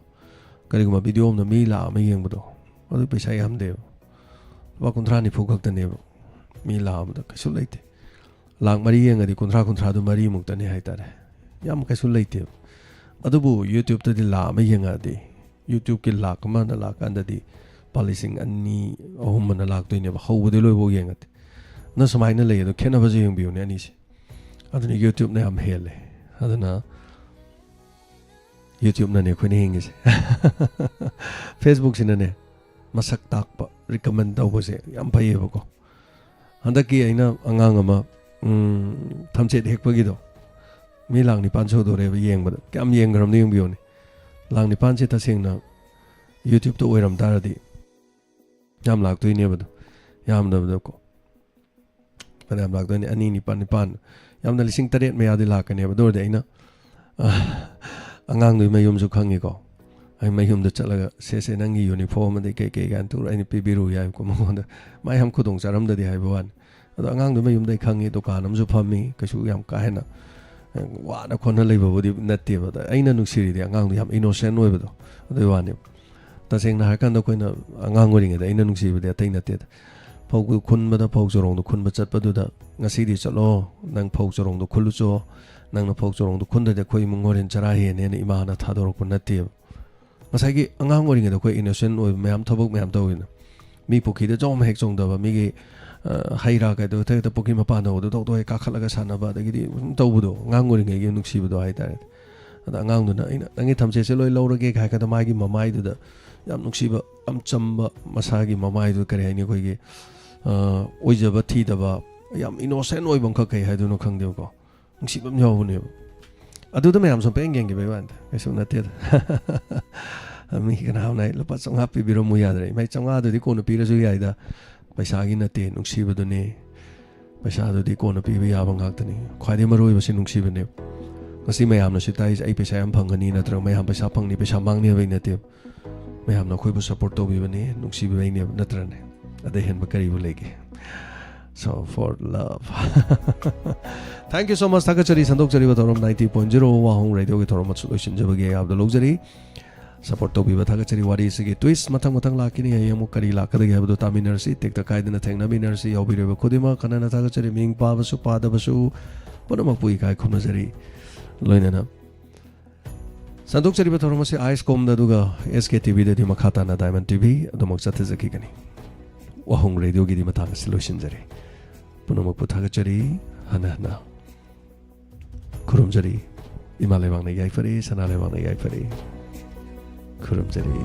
kari ma video na mi la ma yeng ba do adu paisa yam de ba kontra ni phukak ta ne mi la ma da kasu leite lang mari yeng adi kontra du mari muk ta ne hai ta re yam kasu leite adu bu YouTube ta di la ma yeng adi YouTube ki la ma na la kan da di policing ani ohum na lak to ne ba ho de loi bo yeng ati na samai na le do khena ba je yeng bi ne ani se adu ni YouTube ne am hele adu na YouTube na ne khone hing se Facebook sin ne masak tak pa recommend daw se yam pai ba ko handaki aina angang ama thamche hek pa gi do mi lang ni pancho do re ba yeng ba kam yeng gram ni yeng bi ne lang ni panche ta sing na YouTube to oiram tar di yam lak tu ne ba do yam da ko yam lak do ni ani ni pan yam na lising taret me adi lak ne ba do de aina angang du mayum su khangi ko ai mayum da chalaga se nangi uniform de ke gan tu ai ni pibiru ya ko mo da mai ham khudong charam da di hai bawan ado angang du mayum dai khangi dukan am su phami ka su yam ka hena wa na khon lei ba bodi natte ba da ai na nu siri de angang du yam innocent oi ba do ado wa ni ta seng na har kan da ko na angang ori da ai na nu siri ba de tai natte da phau ku khun ba da phau jorong du khun ba chat pa du da ngasi di chalo nang phau jorong du khulu cho nang na phau jorong du khun da khoi mungoren chara he ne ima na tha dor ko natte masagi angang ori da khoi innocent oi mayam thabuk mayam to ina ꯃꯤ ꯄꯨꯈ꯭ꯔꯤꯗ ꯖꯣꯝ ꯍꯦꯛ ꯆꯣꯡꯗꯕ ꯃꯤꯒꯤ ꯍꯩ ꯔꯥ ꯀꯩꯗꯣ ꯍꯦꯛꯇ ꯄꯨꯈ꯭ꯔꯤ ꯃꯄꯥꯟꯗ ꯍꯧꯕꯗꯣ ꯇꯧꯗꯣ ꯍꯦꯛ ꯀꯥꯈꯠꯂꯒ ꯁꯥꯟꯅꯕ ꯑꯗꯒꯤꯗꯤ ꯁꯨꯝ ꯇꯧꯕꯗꯣ ꯑꯉꯥꯡ ꯑꯣꯏꯔꯤꯉꯩꯒꯤ ꯅꯨꯡꯁꯤꯕꯗꯣ ꯍꯥꯏꯇꯥꯔꯦ ꯑꯗ ꯑꯉꯥꯡꯗꯨꯅ ꯑꯩꯅ ꯅꯪꯒꯤ ꯊꯝꯆꯦꯠꯁꯦ ꯂꯣꯏ ꯂꯧꯔꯒꯦ ꯍꯥꯏꯔꯀꯥꯟꯗ ꯃꯥꯒꯤ ꯃꯃꯥꯏꯗꯨꯗ ꯌꯥꯝ ꯅꯨꯡꯁꯤꯕ ꯌꯥꯝ ꯆꯝꯕ ꯃꯁꯥꯒꯤ ꯃꯃꯥꯏꯗꯨ ꯀꯔꯤ ꯍꯥꯏꯅꯤ ꯑꯩꯈꯣꯏꯒꯤ ꯑꯣꯏꯖꯕ ꯊꯤꯗꯕ ꯌꯥꯝ ꯏꯅꯣꯁꯦꯟ ꯑꯣꯏꯕ ꯑꯃꯈꯛ ꯀꯩ ꯍꯥꯏꯗꯣꯏꯅꯣ ꯈꯪꯗꯦꯕꯀꯣ ꯅꯨꯡꯁꯤꯕ ꯑꯃ ꯌꯥꯎꯕꯅꯦꯕ ꯑꯗꯨꯗ ꯃꯌꯥꯝ ꯁꯨꯝ ꯄꯦꯟ ꯌꯦꯡꯈꯤꯕꯩ ꯋꯥꯅꯤꯗ ꯀꯩꯁꯨ ꯅꯠꯇꯦꯗ ꯃꯤ ꯀꯅꯥꯝꯅ ꯂꯨꯄꯥ 500 ꯄꯤꯕꯤꯔꯝꯃꯨ ꯌꯥꯗ꯭ꯔꯦ ꯃꯥꯏ 500ꯗꯨꯗꯤ ꯀꯣꯟꯅ ꯄꯤꯔꯁꯨ ꯌꯥꯏꯗ ꯄꯩꯁꯥꯒꯤ ꯅꯠꯇꯦ ꯅꯨꯡꯁꯤꯕꯗꯨꯅꯤ ꯄꯩꯁꯥꯗꯨꯗꯤ ꯀꯣꯟꯅ ꯄꯤꯕ ꯌꯥꯕ ꯉꯥꯛꯇꯅꯤ ꯈ꯭ꯋꯥꯏꯗꯒꯤ ꯃꯔꯨꯑꯣꯏꯕꯁꯤ ꯅꯨꯡꯁꯤꯕꯅꯦꯕ ꯉꯁꯤ ꯃꯌꯥꯝꯅꯁꯨ ꯇꯥꯏꯁꯦ ꯑꯩ ꯄꯩꯁꯥ ꯌꯥꯝ ꯐꯪꯒꯅꯤ ꯅꯠꯇ꯭ꯔꯒ ꯃꯌꯥꯝ ꯄꯩꯁా ꯐꯪꯅꯤ ꯄꯩꯁా ꯃꯥꯡꯅꯤ ꯍꯥꯏꯕꯩ ꯅꯠꯇꯦꯕ ꯃꯌꯥꯝꯅ ꯑꯩꯈꯣꯏꯕꯨ ꯁꯞꯄꯣꯔꯠ ꯇꯧꯕꯤꯕꯅꯤ ꯅꯨꯡꯁꯤꯕꯤꯕꯩꯅꯦꯕ ꯅꯠꯇ꯭ꯔꯅꯦ ꯑꯗꯩ ꯍꯦꯟꯕ ꯀꯔꯤꯕꯨ ꯂꯩꯒꯦ So for love Thank you so much Thakachari Sandokchariba Thorom 90.0 Wahong Radio ki thorom matsu loishinjabagi ayabda lojari Support taubiba Thakachari wari sigi twist mathang lakini ayamuk kari lakadagi habdu taminarsi tekta kaidana thengnaminarsi yaubireba khudima kanana Thakachari ming pabasu padabasu punamak pui kai khumnajari loinana Sandokchariba thorom asi ice comda duga SK TV dadi makhata na Diamond TV adumak chathajaki kani Wahong Radio ki di matang asi loishinjari punamak pu Thakachari hana Kurumjari Imalai Wang Yai Fari Sanalai Wang Yai Fari Kurumjari